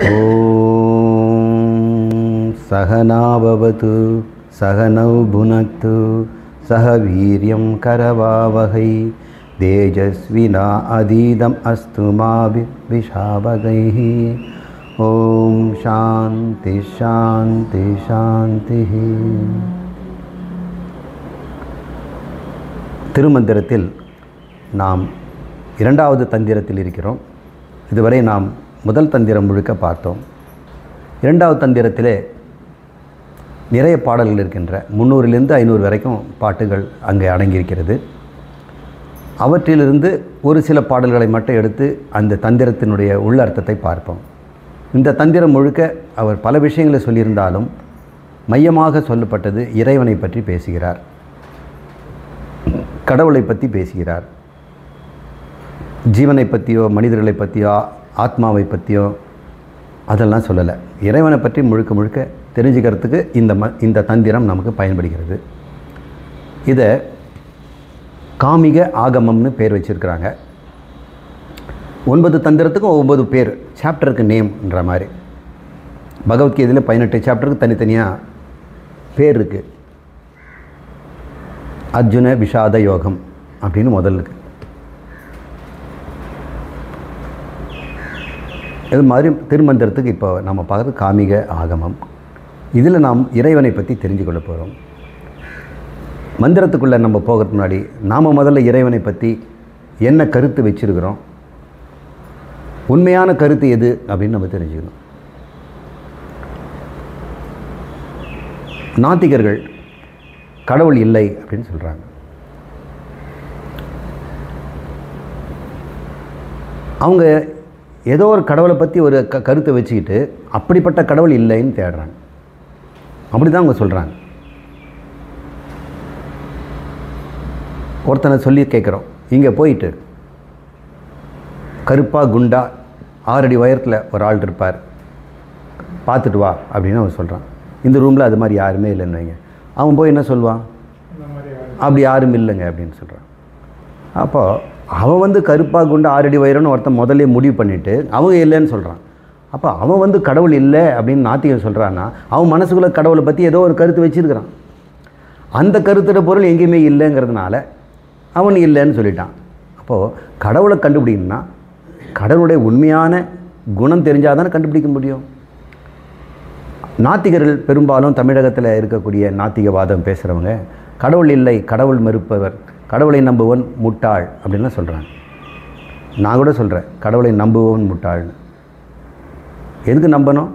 ஓம் சகனாபவது சகனௌ புனத்து சக வீரியம் கரவாவகை தேஜஸ்வினா அதீதம் அஸ்து மா விஷாவகை. ஓம் சாந்தி சாந்தி சாந்தி. திருமந்திரத்தில் நாம் இரண்டாவது தந்திரத்தில் இருக்கிறோம். இதுவரை நாம் முதல் தந்திரம் முழுக்க பார்த்தோம். இரண்டாவது தந்திரத்திலே நிறைய பாடல்கள் இருக்கின்ற 300லிருந்து 500 வரைக்கும் பாட்டுகள் அங்கே அடங்கியிருக்கிறது. அவற்றிலிருந்து ஒரு சில பாடல்களை மட்டும் எடுத்து அந்த தந்திரத்தினுடைய உள்ளர்த்தத்தை பார்ப்போம். இந்த தந்திரம் முழுக்க அவர் பல விஷயங்களை சொல்லியிருந்தாலும் மையமாக சொல்லப்பட்டது இறைவனை பற்றி பேசுகிறார், கடவுளை பற்றி பேசுகிறார். ஜீவனை பற்றியோ மனிதர்களை பற்றியோ ஆத்மாவை பற்றியோ அதெல்லாம் சொல்லலை. இறைவனை பற்றி முழுக்க முழுக்க தெரிஞ்சுக்கிறதுக்கு இந்த தந்திரம் நமக்கு பயன்படுகிறது. இதை காமிக ஆகமம்னு பேர் வச்சுருக்கிறாங்க. 9 தந்திரத்துக்கும் 9 பேர், சாப்டருக்கு நேம்ன்ற மாதிரி. பகவத்கீதையில் 18 சாப்டருக்கு தனித்தனியாக பேர் இருக்குது. அர்ஜுன விஷாத யோகம் அப்படின்னு முதலுக்கு. இது மாதிரி திருமந்திரத்துக்கு இப்போ நம்ம பார்க்குறது காமிக ஆகமம். இதில் நாம் இறைவனை பற்றி தெரிஞ்சு கொள்ள போகிறோம். மந்திரத்துக்குள்ளே நம்ம போகிறதுக்கு முன்னாடி நாம் முதல்ல இறைவனை பற்றி என்ன கருத்து வச்சுருக்கிறோம், உண்மையான கருத்து எது அப்படின்னு நம்ம தெரிஞ்சுக்கணும். நாத்திகர்கள் கடவுள் இல்லை அப்படின்னு சொல்கிறாங்க. அவங்க ஏதோ ஒரு கடவுளை பற்றி ஒரு கருத்தை வச்சுக்கிட்டு அப்படிப்பட்ட கடவுள் இல்லைன்னு தேடுறாங்க. அப்படி தான் அவங்க சொல்கிறாங்க. ஒருத்தனை சொல்லி கேட்குறோம், இங்கே போயிட்டு கருப்பாக குண்டா 6 அடி உயரத்தில் ஒரு ஆள் இருப்பார், பார்த்துட்டு வா அப்படின்னு அவன் சொல்கிறான். இந்த ரூமில் அது மாதிரி யாருமே இல்லைன்னு வைங்க. அவன் போய் என்ன சொல்லுவான், அப்படி யாரும் இல்லைங்க அப்படின்னு சொல்கிறான். அப்போது அவன் கருப்பாக குண்டு 6 அடி உயரம்னு ஒருத்தன் முதல்ல முடிவு பண்ணிவிட்டு அவங்க இல்லைன்னு சொல்கிறான். அப்போ அவன் கடவுள் இல்லை அப்படின்னு நாத்திகன் சொல்கிறான்னா அவன் மனசுக்குள்ளே கடவுளை பற்றி ஏதோ ஒரு கருத்து வச்சுருக்கிறான். அந்த கருத்தோட பொருள் எங்கேயுமே இல்லைங்கிறதுனால அவன் இல்லைன்னு சொல்லிட்டான். அப்போது கடவுளை கண்டுபிடிக்கணும்னா கடவுளுடைய உண்மையான குணம் தெரிஞ்சால் தானே கண்டுபிடிக்க முடியும். நாத்திகர்கள் பெரும்பாலும் தமிழகத்தில் இருக்கக்கூடிய நாத்திகவாதம் பேசுகிறவங்க கடவுள் இல்லை, கடவுள் மறுப்பவர், கடவுளை நம்புவன் முட்டாள் அப்படின்லாம் சொல்கிறாங்க. நான் கூட சொல்கிறேன், கடவுளை நம்புவன் முட்டாள்னு. எதுக்கு நம்பணும்?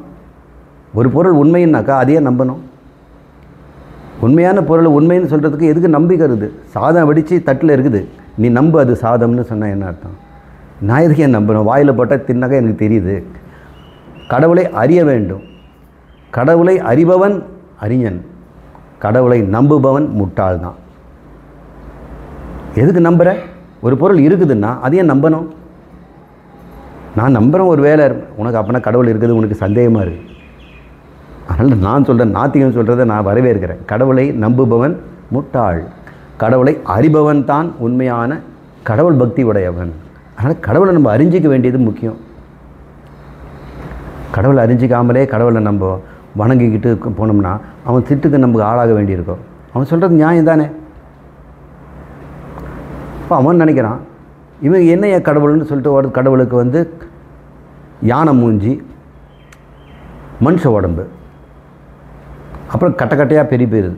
ஒரு பொருள் உண்மைன்னாக்கா அதையே நம்பணும். உண்மையான பொருள் உண்மைன்னு சொல்கிறதுக்கு எதுக்கு நம்பிக்கிறது? சாதம் வெடித்து தட்டில் இருக்குது, நீ நம்பு அது சாதம்னு சொன்னால் என்ன அர்த்தம்? நான் எதுக்கு ஏன் நம்பணும்? வாயில் போட்டால் தின்னாக்கா எனக்கு தெரியுது. கடவுளை அறிய வேண்டும். கடவுளை அறிபவன் அறிஞன், கடவுளை நம்புபவன் முட்டாள் தான். எதுக்கு நம்புகிற? ஒரு பொருள் இருக்குதுன்னா அதையே நம்பணும். நான் நம்புகிறேன் ஒரு வேலை, உனக்கு அப்போனா கடவுள் இருக்குது உனக்கு சந்தேகமாக இருக்குது. அதனால் நான் சொல்கிறேன், நாத்திகம் சொல்கிறத நான் வரவேற்கிறேன். கடவுளை நம்புபவன் முட்டாள், கடவுளை அறிபவன் தான் உண்மையான கடவுள் பக்தி உடையவன். அதனால் கடவுளை நம்ம அறிஞ்சிக்க வேண்டியது முக்கியம். கடவுளை அறிஞ்சிக்காமலே கடவுளை நம்ம வணங்கிக்கிட்டு போனோம்னா அவன் திட்டுக்கு நமக்கு ஆளாக வேண்டியிருக்கும். அவன் சொல்கிறது நியாயம் தானே. இப்போ அவன் நினைக்கிறான், இவன் என்னைய கடவுள்னு சொல்லிட்டு ஒரு கடவுளுக்கு யானை மூஞ்சி, மனுஷ உடம்பு, அப்புறம் கட்டையாக பெரிய இருக்குது,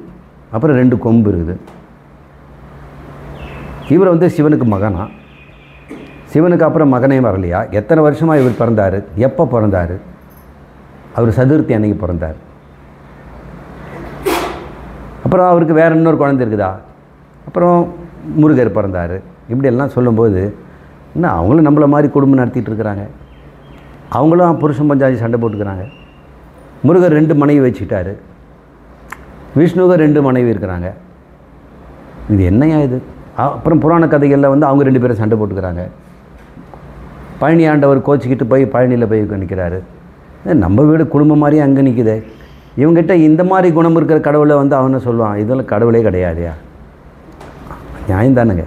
அப்புறம் 2 கொம்பு இருக்குது. இவர் சிவனுக்கு மகனா? சிவனுக்கு அப்புறம் மகனே வரலையா? எத்தனை வருஷமாக இவர் பிறந்தார்? எப்போ பிறந்தார்? அவர் சதுர்த்தி அன்னைக்கு பிறந்தார். அப்புறம் அவருக்கு வேறு இன்னொரு குழந்தை இருக்குதா? அப்புறம் முருகர் பிறந்தார். இப்படியெல்லாம் சொல்லும்போது என்ன, அவங்களும் நம்மளை மாதிரி குடும்பம் நடத்திட்டு இருக்கிறாங்க. அவங்களும் புருஷன் பஞ்சாதி சண்டை போட்டுக்கிறாங்க. முருகர் 2 மனைவி வச்சுக்கிட்டாரு, விஷ்ணுவுக்கு 2 மனைவி இருக்கிறாங்க. இது என்னையா இது? அப்புறம் புராண கதைகளில் அவங்க 2 பேரும் சண்டை போட்டுக்கிறாங்க. பழனி ஆண்டவர் கோச்சிக்கிட்டு போய் பழனியில் போய் நிற்கிறாரு. நம்ம வீடு குடும்பம் மாதிரியே அங்கே நிற்குது. இவங்ககிட்ட இந்த மாதிரி குணம் இருக்கிற கடவுளை அவனை சொல்லுவான், இதெல்லாம் கடவுளே கிடையாதுயா. நியாயம் தானுங்க.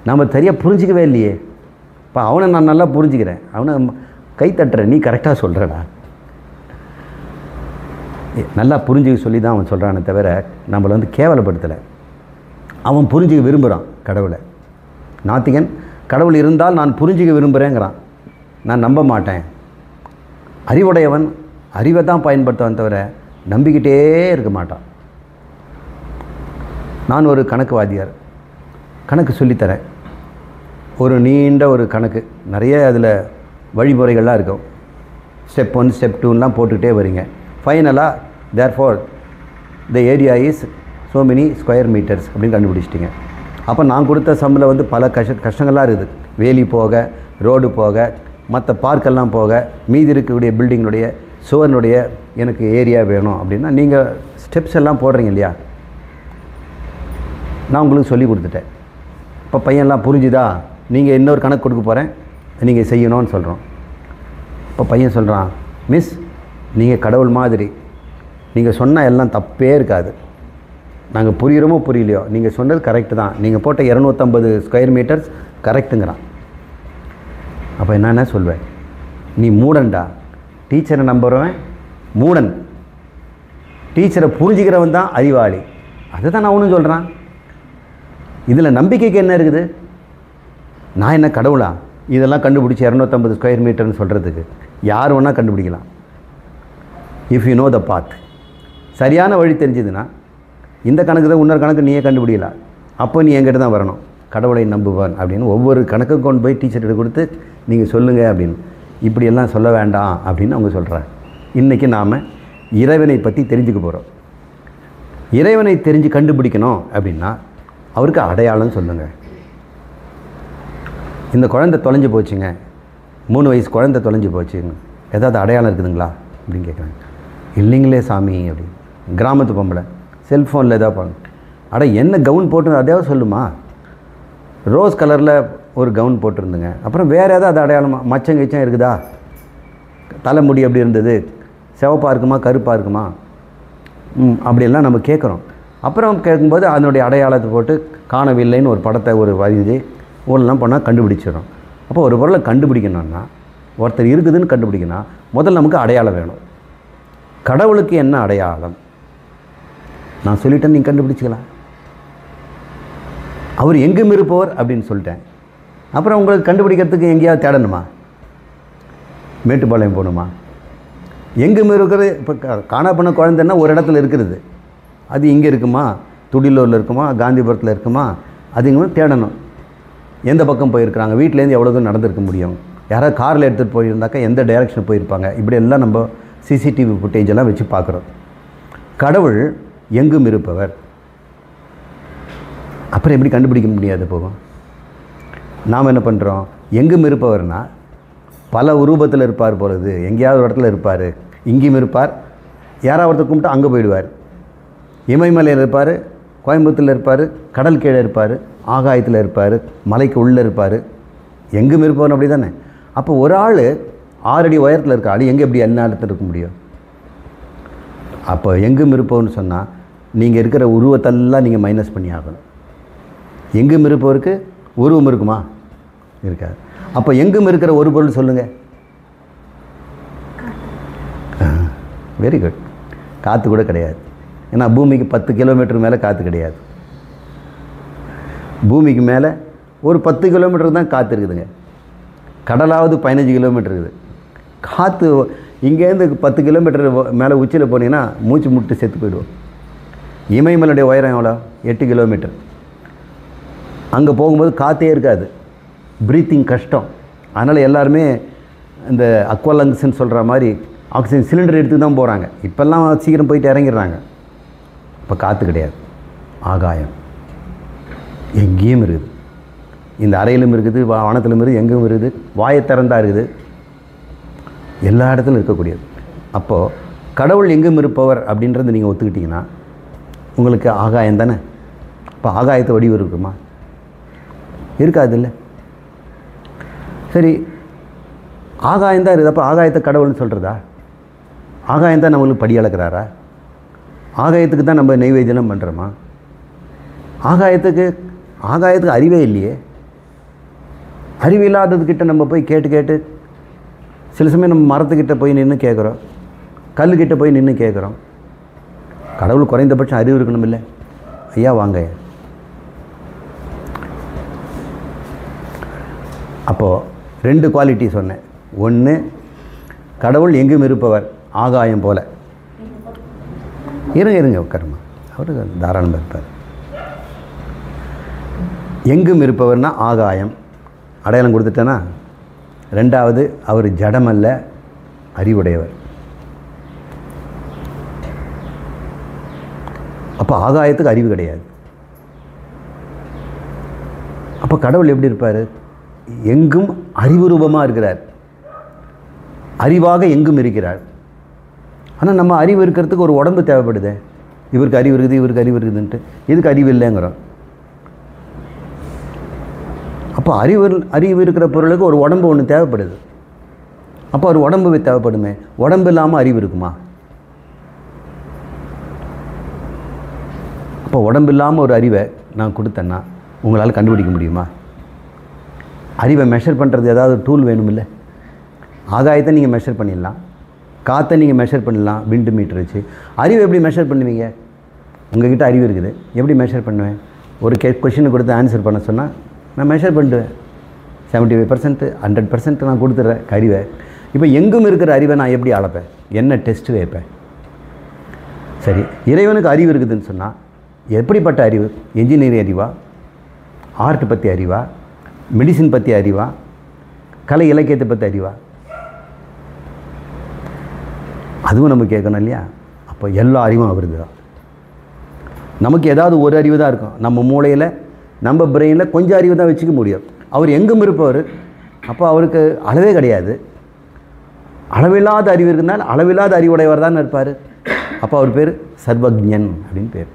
நம்ம சரியாக புரிஞ்சிக்கவே இல்லையே. இப்போ அவனை நான் நல்லா புரிஞ்சுக்கிறேன், அவனை கை தட்டுறேன், நீ கரெக்டாக சொல்கிறடா. நல்லா புரிஞ்சுக்க சொல்லி தான் அவன் சொல்கிறானே தவிர நம்மளை வந்து கேவலப்படுத்தலை. அவன் புரிஞ்சுக்க விரும்புகிறான் கடவுளை. நாத்திகன் கடவுள் இருந்தால் நான் புரிஞ்சுக்க விரும்புகிறேங்கிறான். நான் நம்ப மாட்டேன். அறிவுடையவன் அறிவை தான் பயன்படுத்துவான் தவிர நம்பிக்கிட்டே இருக்க மாட்டான். நான் ஒரு கணக்கு வாத்தியார், கணக்கு சொல்லித்தரேன். ஒரு நீண்ட ஒரு கணக்கு, நிறைய அதில் வழிமுறைகள்லாம் இருக்கும். ஸ்டெப் 1 ஸ்டெப் 2லாம் போட்டுக்கிட்டே வரீங்க. ஃபைனலாக therefore the area is so many square metres அப்படின்னு கண்டுபிடிச்சிட்டிங்க. அப்போ நான் கொடுத்த சம்மில் வந்து பல கஷ்டங்கள்லாம் இருக்குது. வேலி போக, ரோடு போக, மற்ற பார்க்கெல்லாம் போக, மீதி இருக்கக்கூடிய பில்டிங்களுடைய சுவனுடைய எனக்கு ஏரியா வேணும் அப்படின்னா நீங்கள் ஸ்டெப்ஸ் எல்லாம் போடுறீங்க இல்லையா. நான் உங்களுக்கு சொல்லி கொடுத்துட்டேன். இப்போ பையன்லாம் புரிஞ்சுதா, நீங்கள் இன்னொரு கணக்கு கொடுக்க போகிறேன், நீங்கள் செய்யணும்னு சொல்கிறோம். இப்போ பையன் சொல்கிறான், மிஸ் நீங்கள் கடவுள் மாதிரி, நீங்கள் சொன்னால் எல்லாம் தப்பே இருக்காது. நாங்கள் புரியுறோமோ புரியலையோ நீங்கள் சொன்னது கரெக்டு தான். நீங்கள் போட்ட 250 ஸ்கொயர் மீட்டர்ஸ் கரெக்டுங்கிறான். அப்போ என்னென்ன சொல்வேன், நீ மூடன்டா. டீச்சரை நம்புறவன் மூடன், டீச்சரை புரிஞ்சுக்கிறவன் தான் அறிவாளி. அதை தான் நான் ஒன்றும் சொல்கிறான். இதில் நம்பிக்கைக்கு என்ன இருக்குது? நான் என்ன கடவுளா இதெல்லாம் கண்டுபிடிச்சி 250 ஸ்கொயர் மீட்டர்னு சொல்கிறதுக்கு? யார் வேணால் கண்டுபிடிக்கலாம். இஃப் யூ நோ த பாத், சரியான வழி தெரிஞ்சுதுன்னா இந்த கணக்கு தான் இன்னொரு கணக்கு நீயே கண்டுபிடிக்கலாம். அப்போ நீ என்கிட்ட தான் வரணும், கடவுளை நம்புவான் அப்படின்னு ஒவ்வொரு கணக்கும் கொண்டு போய் டீச்சர்கிட்ட கொடுத்து நீங்கள் சொல்லுங்கள் அப்படின்னு. இப்படியெல்லாம் சொல்ல வேண்டாம் அப்படின்னு அவங்க சொல்கிறாங்க. இன்றைக்கி நாம் இறைவனை பற்றி தெரிஞ்சுக்க போகிறோம். இறைவனை தெரிஞ்சு கண்டுபிடிக்கணும் அப்படின்னா அவருக்கு அடையாளம் சொல்லுங்கள். இந்த குழந்தை தொலைஞ்சு போச்சுங்க, 3 வயசு குழந்தை தொலைஞ்சு போச்சுங்க, ஏதாவது அடையாளம் இருக்குதுங்களா அப்படின்னு கேட்குறாங்க. இல்லைங்களே சாமி அப்படின்னு. கிராமத்து பொம்பளை செல்ஃபோனில் எதாவது பாருங்க, அட என்ன கவுன் போட்டு அதையாவது சொல்லுமா. ரோஸ் கலரில் ஒரு கவுன் போட்டிருந்துங்க, அப்புறம் வேறு ஏதாவது அடையாளமா, மச்சம் கிச்சம் இருக்குதா, தலைமுடி எப்படி இருந்தது, சிவப்பாக இருக்குமா கருப்பாக இருக்குமா, அப்படியெல்லாம் நம்ம கேட்குறோம். அப்புறம் கேட்கும்போது அதனுடைய அடையாளத்தை போட்டு காணவில்லைன்னு ஒரு படத்தை ஒரு வரைஞ்சி ஊரெல்லாம் பண்ணால் கண்டுபிடிச்சிடும். அப்போ ஒரு பொருளை கண்டுபிடிக்கணும்னா, ஒருத்தர் இருக்குதுன்னு கண்டுபிடிக்கணும்னா முதல்ல நமக்கு அடையாளம் வேணும். கடவுளுக்கு என்ன அடையாளம் நான் சொல்லிட்டேன், நீங்கள் கண்டுபிடிச்சிக்கலாம். அவர் எங்கும் இருப்பவர் அப்படின்னு சொல்லிட்டேன். அப்புறம் உங்களுக்கு கண்டுபிடிக்கிறதுக்கு எங்கேயாவது தேடணுமா, மேட்டுப்பாளையம் போகணுமா? எங்கும் இருக்கிறது. இப்போ காணா பண்ண குழந்தைன்னா ஒரு இடத்துல இருக்கிறது, அது இங்கே இருக்குமா, துடிலூரில் இருக்குமா, காந்திபுரத்தில் இருக்குமா, அது இங்கே தேடணும். எந்த பக்கம் போயிருக்கிறாங்க, வீட்டிலேருந்து எவ்வளோ தூரம் நடந்திருக்க முடியும், யாராவது காரில் எடுத்துகிட்டு போயிருந்தாக்கா எந்த டைரெக்ஷன் போயிருப்பாங்க, இப்படி எல்லாம் நம்ம சிசிடிவி ஃபுட்டேஜ் எல்லாம் வச்சு பார்க்குறோம். கடவுள் எங்கும் இருப்பவர். அப்புறம் எப்படி கண்டுபிடிக்க முடியாது போகும்? நாம் என்ன பண்ணுறோம், எங்கும் இருப்பவர்னா பல உருவத்தில் இருப்பார் போகிறது, எங்கேயாவது ஒரு இடத்துல இருப்பார், இங்கேயும் இருப்பார், யாராவது ஒருத்தர் கும்பிட்டு அங்கே போயிடுவார். இமயமலையில் இருப்பார், கோயம்புத்தூரில் இருப்பார், கடல் கீழே இருப்பார், ஆகாயத்தில் இருப்பார், மலைக்கு உள்ளே இருப்பார். எங்கும் இருப்பவன் அப்படி தானே. அப்போ ஒரு ஆள் 6 அடி உயரத்தில் இருக்க ஆள் எங்கே எப்படி எல்லா இடத்துல இருக்க முடியும்? அப்போ எங்கும் இருப்பவன்னு சொன்னால் நீங்கள் இருக்கிற உருவத்தெல்லாம் நீங்கள் மைனஸ் பண்ணி ஆகணும். எங்கும் இருப்பவருக்கு உருவம் இருக்குமா? இருக்காது. அப்போ எங்கும் இருக்கிற ஒரு பொருள் சொல்லுங்கள். Very good. காற்று கூட கிடையாது. ஏன்னா பூமிக்கு 10 கிலோமீட்டர் மேலே காற்று கிடையாது. பூமிக்கு மேலே ஒரு 10 கிலோமீட்டர் தான் காற்று இருக்குதுங்க. கடலாவது 15 கிலோமீட்டர் இருக்குது. காற்று இங்கேருந்து 10 கிலோமீட்டர் மேலே உச்சியில் போனீங்கன்னா மூச்சு முட்டு செத்து போயிடுவோம். இமயமலையுடைய உயரம் எவ்வளோ? 8 கிலோமீட்டர். அங்கே போகும்போது காற்றே இருக்காது, ப்ரீத்திங் கஷ்டம். அதனால் எல்லாருமே இந்த அக்வாலங்ஸ்ன்னு சொல்கிற மாதிரி ஆக்சிஜன் சிலிண்டர் எடுத்து தான் போகிறாங்க. இப்போல்லாம் சீக்கிரம் போயிட்டு இறங்கிடுறாங்க. இப்போ காற்று கிடையாது. ஆகாயம் எங்கேயும் இருக்குது. இந்த அறையிலும் இருக்குது, வானத்திலும் இருக்குது, எங்கேயும் இருக்குது, வாயை திறந்தா இருக்குது, எல்லா இடத்துலையும் இருக்கக்கூடியது. அப்போது கடவுள் எங்கும் இருப்பவர் அப்படின்றத நீங்கள் ஒத்துக்கிட்டிங்கன்னா உங்களுக்கு ஆகாயம் தானே. இப்போ ஆகாயத்தை வடிவு இருக்குமா? இருக்காது இல்லை. சரி, ஆகாயந்தான் இருக்குது. அப்போ ஆகாயத்தை கடவுள்னு சொல்கிறதா? ஆகாயந்தான் நம்மளுக்கு படி அளக்கிறாரா? ஆகாயத்துக்கு தான் நம்ம நெய்வேத்தியம் பண்ணுறோமா? ஆகாயத்துக்கு அறிவே இல்லையே. அறிவில்லாததுக்கிட்ட நம்ம போய் கேட்டு சில சமயம் நம்ம மரத்துக்கிட்ட போய் நின்று கேட்குறோம், கல்லுக்கிட்ட போய் நின்று கேட்குறோம். கடவுள் குறைந்தபட்சம் அறிவு இருக்கணும் இல்லை? ஐயா வாங்க. அப்போது 2 குவாலிட்டி சொன்னேன். ஒன்று, கடவுள் எங்கும் இருப்பவர், ஆகாயம் போல. இருங்க உட்காருமா, அவர் தாராளமாக இருப்பார். எங்கும் இருப்பவர்னா ஆகாயம், அடையாளம் கொடுத்துட்டேன்னா. 2வது, அவர் ஜடமல்ல, அறிவுடையவர். அப்போ ஆகாயத்துக்கு அறிவு கிடையாது. அப்போ கடவுள் எப்படி இருப்பார்? எங்கும் அறிவுரூபமாக இருக்கிறார், அறிவாக எங்கும் இருக்கிறார். ஆனால் நம்ம அறிவு இருக்கிறதுக்கு ஒரு உடம்பு தேவைப்படுது. இவருக்கு அறிவு இருக்குது, இவருக்கு அறிவு இருக்குதுன்ட்டு இதுக்கு அறிவு இல்லைங்கிறோம். அப்போ அறிவு இருக்கிற பொருளுக்கு ஒரு உடம்பு ஒன்று தேவைப்படுது. அப்போ ஒரு உடம்பு தேவைப்படுமே. உடம்பு இல்லாமல் அறிவு இருக்குமா? அப்போ உடம்பு இல்லாமல் ஒரு அறிவை நான் கொடுத்தேன்னா உங்களால் கண்டுபிடிக்க முடியுமா? அறிவை மெஷர் பண்ணுறது ஏதாவது டூல் வேணும் இல்லை? ஆகாயத்தை நீங்கள் மெஷர் பண்ணிடலாம், காற்றை நீங்கள் மெஷர் பண்ணலாம் விண்டு மீட்டர் வச்சு. அறிவை எப்படி மெஷர் பண்ணுவீங்க? உங்கள்கிட்ட அறிவு இருக்குது, எப்படி மெஷர் பண்ணுவேன்? ஒரு கொஷினை கொடுத்து ஆன்சர் பண்ண சொன்னால் நான் மெஷர் பண்ணிடுவேன். 75%, 100% நான் கொடுத்துட்றேன் அறிவை. இப்போ எங்கும் இருக்கிற அறிவை நான் எப்படி அளப்பேன்? என்ன டெஸ்ட்டு வைப்பேன்? சரி, இறைவனுக்கு அறிவு இருக்குதுன்னு சொன்னால் எப்படிப்பட்ட அறிவு? என்ஜினியரிங் அறிவா, ஆர்ட் பற்றி அறிவா, மெடிசின் பற்றி அறிவா, கலை இலக்கியத்தை பற்றி அறிவா? அதுவும் நம்ம கேட்கணும் இல்லையா? அப்போ எல்லா அறிவும் அவருக்கு தான். நமக்கு ஏதாவது ஒரு அறிவு தான் இருக்கும். நம்ம மூளையில், நம்ம பிரெயினில் கொஞ்சம் அறிவு தான் வச்சுக்க முடியும். அவர் எங்கும் இருப்பவர். அப்போ அவருக்கு அளவே கிடையாது. அளவில்லாத அறிவு இருக்குனால் அளவில்லாத அறிவுடையவர் தான் இருப்பார். அப்போ அவர் பேர் சர்வஜன் அப்படின்னு பேர்,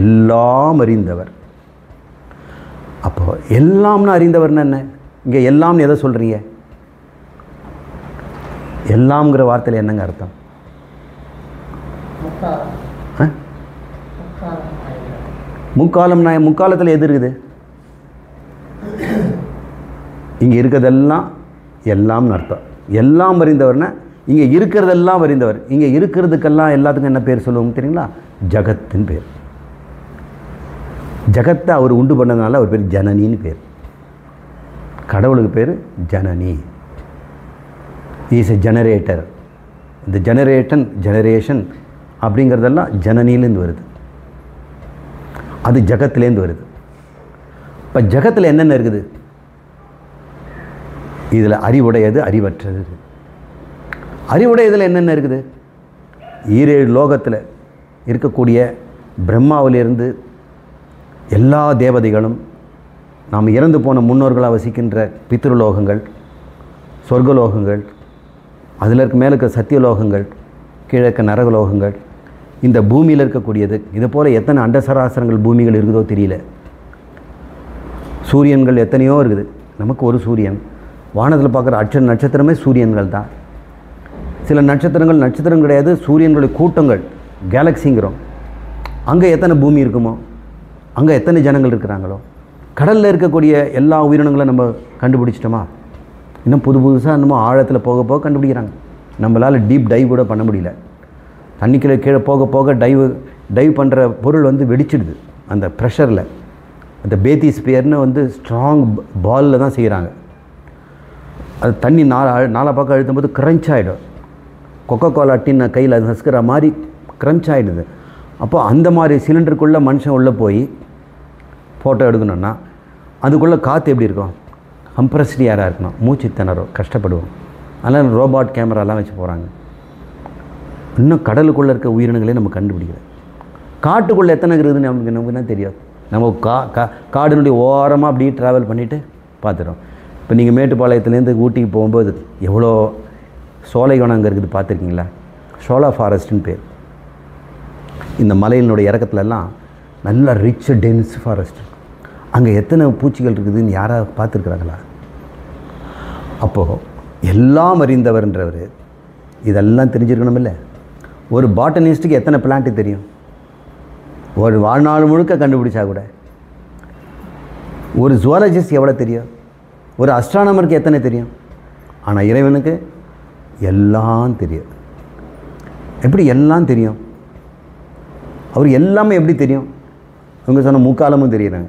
எல்லாம் அறிந்தவர். அப்போது எல்லாம்னு அறிந்தவர்னு என்ன? இங்கே எல்லாம்னு எதை சொல்கிறீங்க? எல்லாம்ங்கிற வார்த்தையில் என்னங்க அர்த்தம்? முக்காலம். நான் முக்காலத்தில் எது இருக்குது? இங்கே இருக்கிறதெல்லாம் எல்லாம்னு அர்த்தம். எல்லாம் அறிந்தவர்னா இங்கே இருக்கிறதெல்லாம் அறிந்தவர். இங்கே இருக்கிறதுக்கெல்லாம் எல்லாத்துக்கும் என்ன பேர் சொல்லுவோம் தெரியுங்களா? ஜகத்தின் பேர். ஜகத்தை அவர் உண்டு பண்ணதுனால அவர் பேர் ஜனனின்னு பேர். கடவுளுக்கு பேர் ஜனனி. Is a generator. இந்த ஜெனரேஷன் அப்படிங்கிறதெல்லாம் ஜனனிலேருந்து வருது, அது ஜகத்திலேருந்து வருது. இப்போ ஜகத்தில் என்னென்ன இருக்குது? இதில் அறிவுடையது, அறிவற்றது. அறிவுடையதில் என்னென்ன இருக்குது? 7 லோகத்தில் இருக்கக்கூடிய பிரம்மாவிலிருந்து எல்லா தேவதைகளும், நாம் இறந்து போன முன்னோர்களாக வசிக்கின்ற பித்ருலோகங்கள், சொர்க்கலோகங்கள், அதில் இருக்க மேலே இருக்க சத்தியலோகங்கள், கீழே இருக்க நரகலோகங்கள், இந்த பூமியில் இருக்கக்கூடியது. இதை போல் எத்தனை அண்டசராசரங்கள் பூமிகள் இருக்குதோ தெரியல. சூரியன்கள் எத்தனையோ இருக்குது. நமக்கு ஒரு சூரியன். வானத்தில் பார்க்குற நட்சத்திரமே சூரியன்கள் தான். சில நட்சத்திரம் கிடையாது, சூரியன்களுடைய கூட்டங்கள், கேலக்ஸிங்கிறோம். அங்கே எத்தனை பூமி இருக்குமோ, அங்கே எத்தனை ஜனங்கள் இருக்கிறாங்களோ. கடலில் இருக்கக்கூடிய எல்லா உயிரினங்களும் நம்ம கண்டுபிடிச்சிட்டோமா? இன்னும் புதுசாக இன்னும் ஆழத்தில் போக போக கண்டுபிடிக்கிறாங்க. நம்மளால் டீப் டைவ் கூட பண்ண முடியல. தண்ணிக்குள்ளே கீழே போக போக டைவ் பண்ணுற பொருள் வெடிச்சிடுது அந்த ப்ரெஷரில். அந்த பேத்திஸ்பியர்னு ஸ்ட்ராங் பாலில் தான் செய்கிறாங்க. அது தண்ணி நாலா பக்கம் அழுத்தும்போது க்ரன்ச் ஆகிடும். கொக்கோ கோலா டின்னை கையில் அது நசுக்கிற மாதிரி க்ரன்ச் ஆகிடுது. அப்போ அந்த மாதிரி சிலிண்டருக்குள்ளே மனுஷன் உள்ளே போய் ஃபோட்டோ எடுக்கணுன்னா அதுக்குள்ளே காற்று எப்படி இருக்கும்? கம்ப்ரஸ்டு ஏராக இருக்கணும். மூச்சு திணறும், கஷ்டப்படுவோம். அதனால் ரோபாட் கேமராலாம் வச்சு போகிறாங்க. இன்னும் கடலுக்குள்ளே இருக்க உயிரினங்களே நம்ம கண்டுபிடிக்கல. காட்டுக்குள்ளே எத்தனை இருக்குதுன்னு நமக்கு என்ன தெரியும்? நம்ம காடினுடைய ஓரமாக அப்படியே ட்ராவல் பண்ணிவிட்டு பார்த்துட்டோம். இப்போ நீங்கள் மேட்டுப்பாளையத்துலேருந்து ஊட்டிக்கு போகும்போது எவ்வளோ சோலைவனம் அங்கே இருக்குது பார்த்துருக்கீங்களா? ஷோலா ஃபாரஸ்ட்டுன்னு பேர். இந்த மலையினுடைய இறக்கத்துலலாம் நல்ல ரிச் டென்ஸ் ஃபாரஸ்ட். அங்கே எத்தனை பூச்சிகள் இருக்குதுன்னு யாராவது பார்த்துருக்குறாங்களா? அப்போது எல்லாம் அறிந்தவர்ன்றவர் இதெல்லாம் தெரிஞ்சிருக்கணும் இல்லை? ஒரு பாட்டனிஸ்ட்டுக்கு எத்தனை பிளான்ட்டு தெரியும்? ஒரு வாழ்நாள் முழுக்க கண்டுபிடிச்சா கூட. ஒரு ஜுவாலஜிஸ்ட் எவ்வளோ தெரியும்? ஒரு அஸ்ட்ரானமருக்கு எத்தனை தெரியும்? ஆனால் இறைவனுக்கு எல்லாம் தெரியும். எப்படி எல்லாம் தெரியும்? அவருக்கு எல்லாமே எப்படி தெரியும்? இவங்க சொன்ன முக்காலமும் தெரியறாங்க.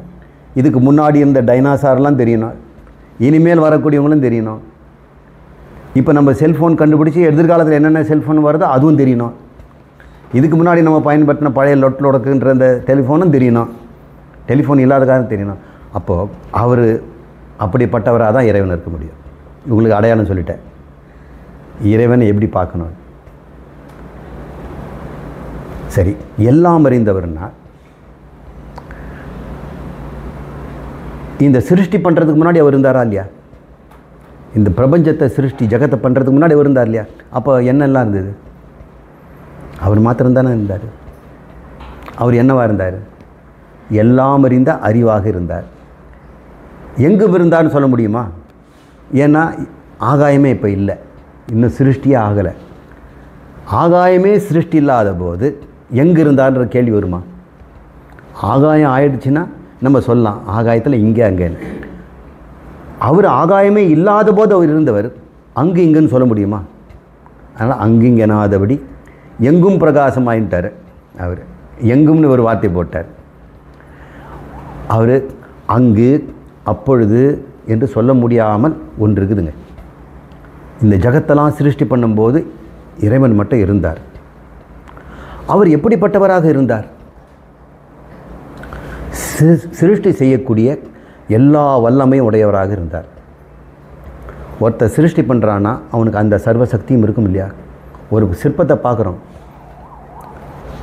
இதுக்கு முன்னாடி இருந்த டைனாசார்லாம் தெரியணும், இனிமேல் வரக்கூடியவங்களும் தெரியணும். இப்போ நம்ம செல்ஃபோன் கண்டுபிடிச்சி எதிர்காலத்தில் என்னென்ன செல்ஃபோன் வருதோ அதுவும் தெரியணும். இதுக்கு முன்னாடி நம்ம பயன்படுத்தின பழைய லொடக்குன்ற அந்த டெலிஃபோனும் தெரியணும், டெலிஃபோன் இல்லாத காரணம் தெரியணும். அப்போது அவர் அப்படிப்பட்டவராக தான் இறைவன் இருக்க முடியும். உங்களுக்கு அடையாளம் சொல்லிட்டேன். இறைவனை எப்படி பார்க்கணும்? சரி, எல்லாம் அறிந்தவர்னா இந்த சிருஷ்டி பண்ணுறதுக்கு முன்னாடி அவர் இருந்தாரா இல்லையா? இந்த பிரபஞ்சத்தை சிருஷ்டி ஜகத்தை பண்ணுறதுக்கு முன்னாடி அவர் இருந்தார் இல்லையா? அப்போ என்னெல்லாம் இருந்தது? அவர் மாத்திரம்தானே இருந்தார். அவர் என்னவா இருந்தார்? எல்லாம் அறிந்த அறிவாக இருந்தார். எங்கு இருந்தார்னு சொல்ல முடியுமா? ஏன்னா ஆகாயமே இப்போ இல்லை, இன்னும் சிருஷ்டியே ஆகலை. ஆகாயமே சிருஷ்டி இல்லாத போது எங்கே இருந்தார்ன்ற கேள்வி வருமா? ஆகாயம் ஆயிடுச்சுன்னா நம்ம சொல்லலாம் ஆகாயத்தில் இங்கே அங்கேன்னு. அவர் ஆகாயமே இல்லாத போது அவர் இருந்தவர், அங்கு இங்குன்னு சொல்ல முடியுமா? அதனால் அங்கிங்கனாதபடி எங்கும் பிரகாசமாயிட்டார். அவர் எங்கும்னு ஒரு வார்த்தை போட்டார். அவர் அங்கு அப்பொழுது என்று சொல்ல முடியாமல் ஒன்று இருக்குதுங்க. இந்த ஜகத்தெல்லாம் சிருஷ்டி பண்ணும்போது இறைவன் மட்டும் இருந்தார். அவர் எப்படிப்பட்டவராக இருந்தார்? சிருஷ்டி செய்யக்கூடிய எல்லா வல்லமையும் உடையவராக இருந்தார். ஒருத்தர் சிருஷ்டி பண்ணுறான்னா அவனுக்கு அந்த சர்வசக்தியும் இருக்கும் இல்லையா? ஒரு சிற்பத்தை பார்க்குறோம்,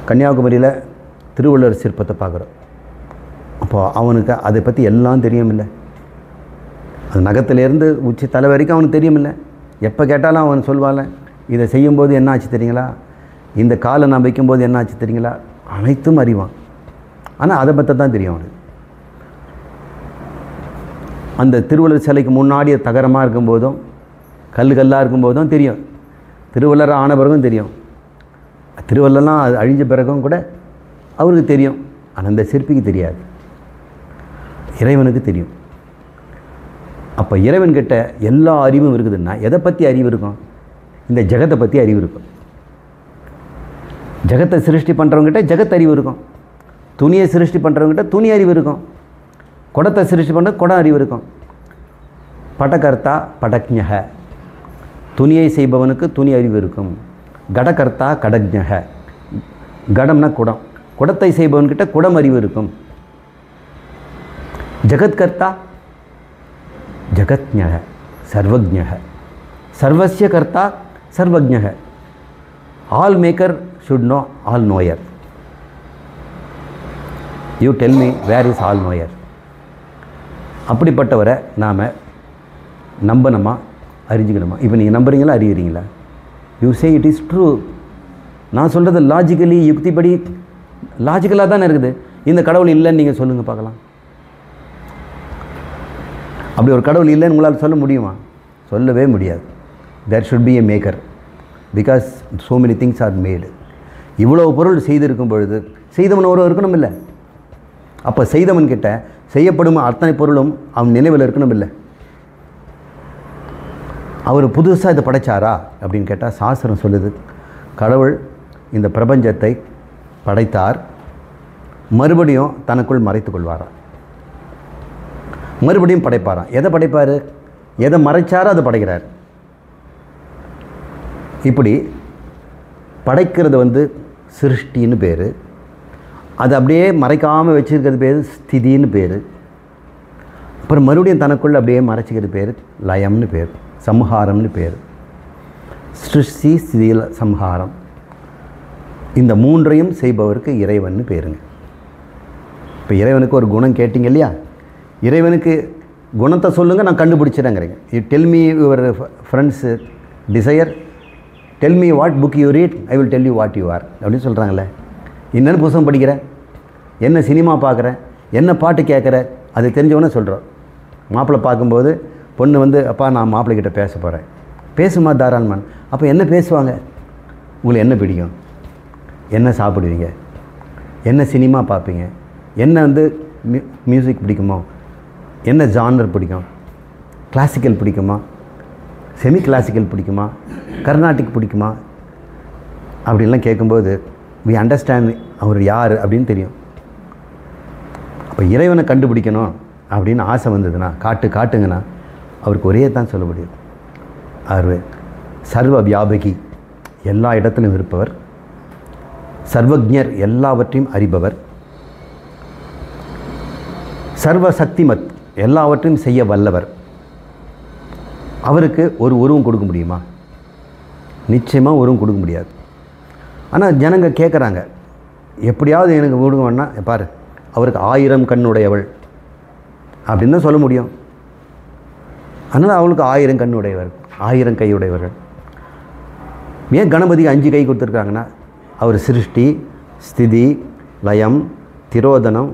கன்னியாகுமரியில் திருவள்ளுவர் சிற்பத்தை பார்க்குறோம். அப்போது அவனுக்கு அதை பற்றி எல்லாம் தெரியும் இல்லை? அது நகத்திலேருந்து உச்சி தலை வரைக்கும் அவனுக்கு தெரியும் இல்லை? எப்போ கேட்டாலும் அவன் சொல்வாள், இதை செய்யும்போது என்ன ஆச்சு தெரியுங்களா, இந்த காலை நான் வைக்கும்போது என்ன ஆச்சு தெரியுங்களா, அனைத்தும் அறிவான். ஆனால் அதை பற்றி தான் தெரியும் அவனுக்கு. அந்த திருவள்ளுவர் சிலைக்கு முன்னாடி தகரமாக இருக்கும்போதும் கல்லாக இருக்கும்போதும் தெரியும், திருவள்ளுவர் ஆன பிறகும் தெரியும், திருவள்ளுவர்லாம் அது அழிஞ்ச பிறகும் கூட அவருக்கு தெரியும். ஆனால் அந்த சிற்பிக்கு தெரியாது, இறைவனுக்கு தெரியும். அப்போ இறைவன்கிட்ட எல்லா அறிவும் இருக்குதுன்னா எதை பற்றி அறிவு இருக்கும்? இந்த ஜகத்தை பற்றி அறிவு இருக்கும். ஜகத்தை சிருஷ்டி பண்ணுறவங்ககிட்ட ஜகத் அறிவு இருக்கும், துணியை சிருஷ்டி பண்ணுறவங்ககிட்ட துணி அறிவு இருக்கும், குடத்தை சிருஷ்டி பண்ணுற குடம் அறிவு இருக்கும். படகர்த்தா படக்ஞக, துணியை செய்பவனுக்கு துணி அறிவு இருக்கும். கடகர்த்தா கடக்ஞக, கடம்னா குடம், குடத்தை செய்பவன்கிட்ட குடம் அறிவு இருக்கும். ஜகத்கர்த்தா ஜகத்ஞக சர்வஜ்ஞக, சர்வஸ்ய கர்த்தா சர்வஜ்ஞக. All maker should know all knower. You tell me where is all knower? அப்படிப்பட்டவரை நாம் நம்பணுமா அறிஞ்சிக்கணுமா? இப்போ நீங்கள் நம்புறீங்களா அறிகிறீங்களா? You say it is true. நான் சொல்கிறது லாஜிக்கலி யுக்திப்படி லாஜிக்கலாக தானே இருக்குது. இந்த கடவுள் இல்லைன்னு நீங்கள் சொல்லுங்கள் பார்க்கலாம். அப்படி ஒரு கடவுள் இல்லைன்னு உங்களால் சொல்ல முடியுமா? சொல்லவே முடியாது. There should be a maker, because so many things are made. இவ்வளோ பொருள் செய்திருக்கும் பொழுது செய்தவன் ஒருவர் இருக்கணும் இல்லை? அப்போ செய்தவன் கிட்ட செய்யப்படும் அத்தனை பொருளும் அவன் நினைவில் இருக்கணும் இல்லை? அவர் புதுசாக இதை படைச்சாரா அப்படின்னு கேட்டால் சாஸ்திரம் சொல்லுது, கடவுள் இந்த பிரபஞ்சத்தை படைத்தார், மறுபடியும் தனக்குள் மறைத்து கொள்வாராம், மறுபடியும் படைப்பாராம். எதை படைப்பார்? எதை மறைச்சாரோ அதை படைக்கிறார். இப்படி படைக்கிறது சிருஷ்டின்னு பேர், அது அப்படியே மறைக்காமல் வச்சுருக்கிறது பேர் ஸ்திதின்னு பேர். அப்புறம் மறுபடியும் தனக்குள்ளே அப்படியே மறைச்சிக்கிறது பேர் லயம்னு பேர், சம்ஹாரம்னு பேர். சிருஷ்டி ஸ்திதி சம்ஹாரம், இந்த மூன்றையும் செய்பவருக்கு இறைவன் பேருங்க. இப்போ இறைவனுக்கு ஒரு குணம் கேட்டிங்க இல்லையா? இறைவனுக்கு குணத்தை சொல்லுங்கள், நான் கண்டுபிடிச்சிடங்கிறீங்க. You tell me your friends desire, tell me what book you read, I will tell you what you are அப்படின்னு சொல்கிறாங்களே. என்னென்னு புத்தகம் படிக்கிறேன், என்ன சினிமா பார்க்குறேன், என்ன பாட்டு கேட்குற, அது தெரிஞ்சவொன்னே சொல்கிறோம். மாப்பிள்ளை பார்க்கும்போது பொண்ணு அப்பா நான் மாப்பிள்ளைக்கிட்ட பேச போகிறேன், பேசுமா தாராளமான். அப்போ என்ன பேசுவாங்க? உங்களுக்கு என்ன பிடிக்கும், என்ன சாப்பிடுவீங்க, என்ன சினிமா பார்ப்பீங்க, என்ன மியூசிக் பிடிக்குமோ, என்ன ஜானர் பிடிக்கும், கிளாசிக்கல் பிடிக்குமா, செமி கிளாசிக்கல் பிடிக்குமா, கர்நாடிக் பிடிக்குமா அப்படின்லாம் கேட்கும்போது வி அண்டர்ஸ்டாண்ட் அவர் யார் அப்படின்னு தெரியும். அப்போ இறைவனை கண்டுபிடிக்கணும் அப்படின்னு ஆசை வந்ததுன்னா காட்டுங்கன்னா அவருக்கு ஒரே தான் சொல்ல முடியும். அவர் சர்வ வியாபகி, எல்லா இடத்திலும் இருப்பவர். சர்வஜர், எல்லாவற்றையும் அறிபவர். சர்வ சக்திமத், எல்லாவற்றையும் செய்ய வல்லவர். அவருக்கு ஒரு உருவம் கொடுக்க முடியுமா? நிச்சயமாக உருவம் கொடுக்க முடியாது. ஆனால் ஜனங்க கேட்குறாங்க, எப்படியாவது எனக்கு கொடுங்கன்னா பாரு அவருக்கு 1000 கண்ணுடையவள் அப்படின்னு தான் சொல்ல முடியும். அதனால் அவளுக்கு 1000 கண்ணுடையவர், 1000 கையுடையவர்கள். ஏன் கணபதிக்கு 5 கை கொடுத்துருக்காங்கன்னா, அவர் சிருஷ்டி, ஸ்திதி, லயம், திரோதனம்,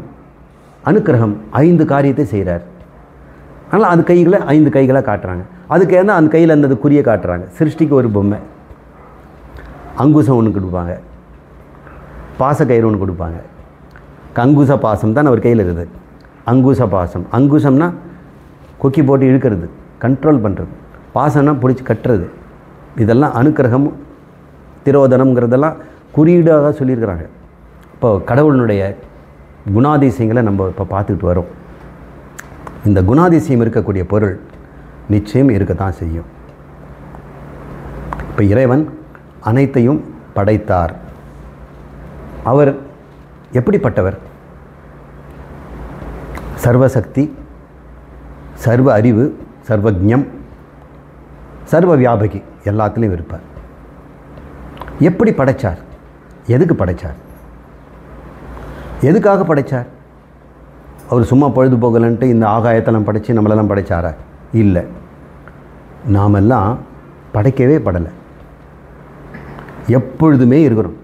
அனுக்கிரகம் 5 காரியத்தை செய்கிறார். அதனால் அது கைகளை 5 கைகளாக காட்டுறாங்க. அதுக்கு ஏன்னா அந்த கையில் அந்த குறியை காட்டுறாங்க. சிருஷ்டிக்கு ஒரு பொம்மை, அங்குசம் ஒன்று கொடுப்பாங்க, பாசக்கயிறு ஒன்று கொடுப்பாங்க. அங்குச பாசம் தான் அவர் கையில் இருக்குது. அங்குச பாசம், அங்குசம்னா கொக்கி போட்டு இழுக்கிறது, கண்ட்ரோல் பண்ணுறது. பாசம்னா பிடிச்சி கட்டுறது. இதெல்லாம் அனுக்கிரகம், திரோதனம்ங்கிறதெல்லாம் குறியீடாக சொல்லியிருக்கிறாங்க. இப்போ கடவுளுடைய குணாதிசயங்களை நம்ம இப்போ பார்த்துக்கிட்டு வரோம். இந்த குணாதிசயம் இருக்கக்கூடிய பொருள் நிச்சயம் இருக்கத்தான் செய்யும். இப்போ இறைவன் அனைத்தையும் படைத்தார். அவர் எப்படிப்பட்டவர்? சர்வசக்தி, சர்வ அறிவு, சர்வஜம், சர்வ வியாபகி, எல்லாத்துலேயும் இருப்பார். எப்படி படைத்தார்? எதுக்கு படைத்தார்? எதுக்காக படைத்தார்? அவர் சும்மா பொழுதுபோகலன்ட்டு இந்த ஆகாயத்தெல்லாம் படைத்து நம்மளெல்லாம் படைத்தாரா? இல்லை. நாமெல்லாம் படைக்கவே படலை, எப்பொழுதுமே இருக்கிறோம்.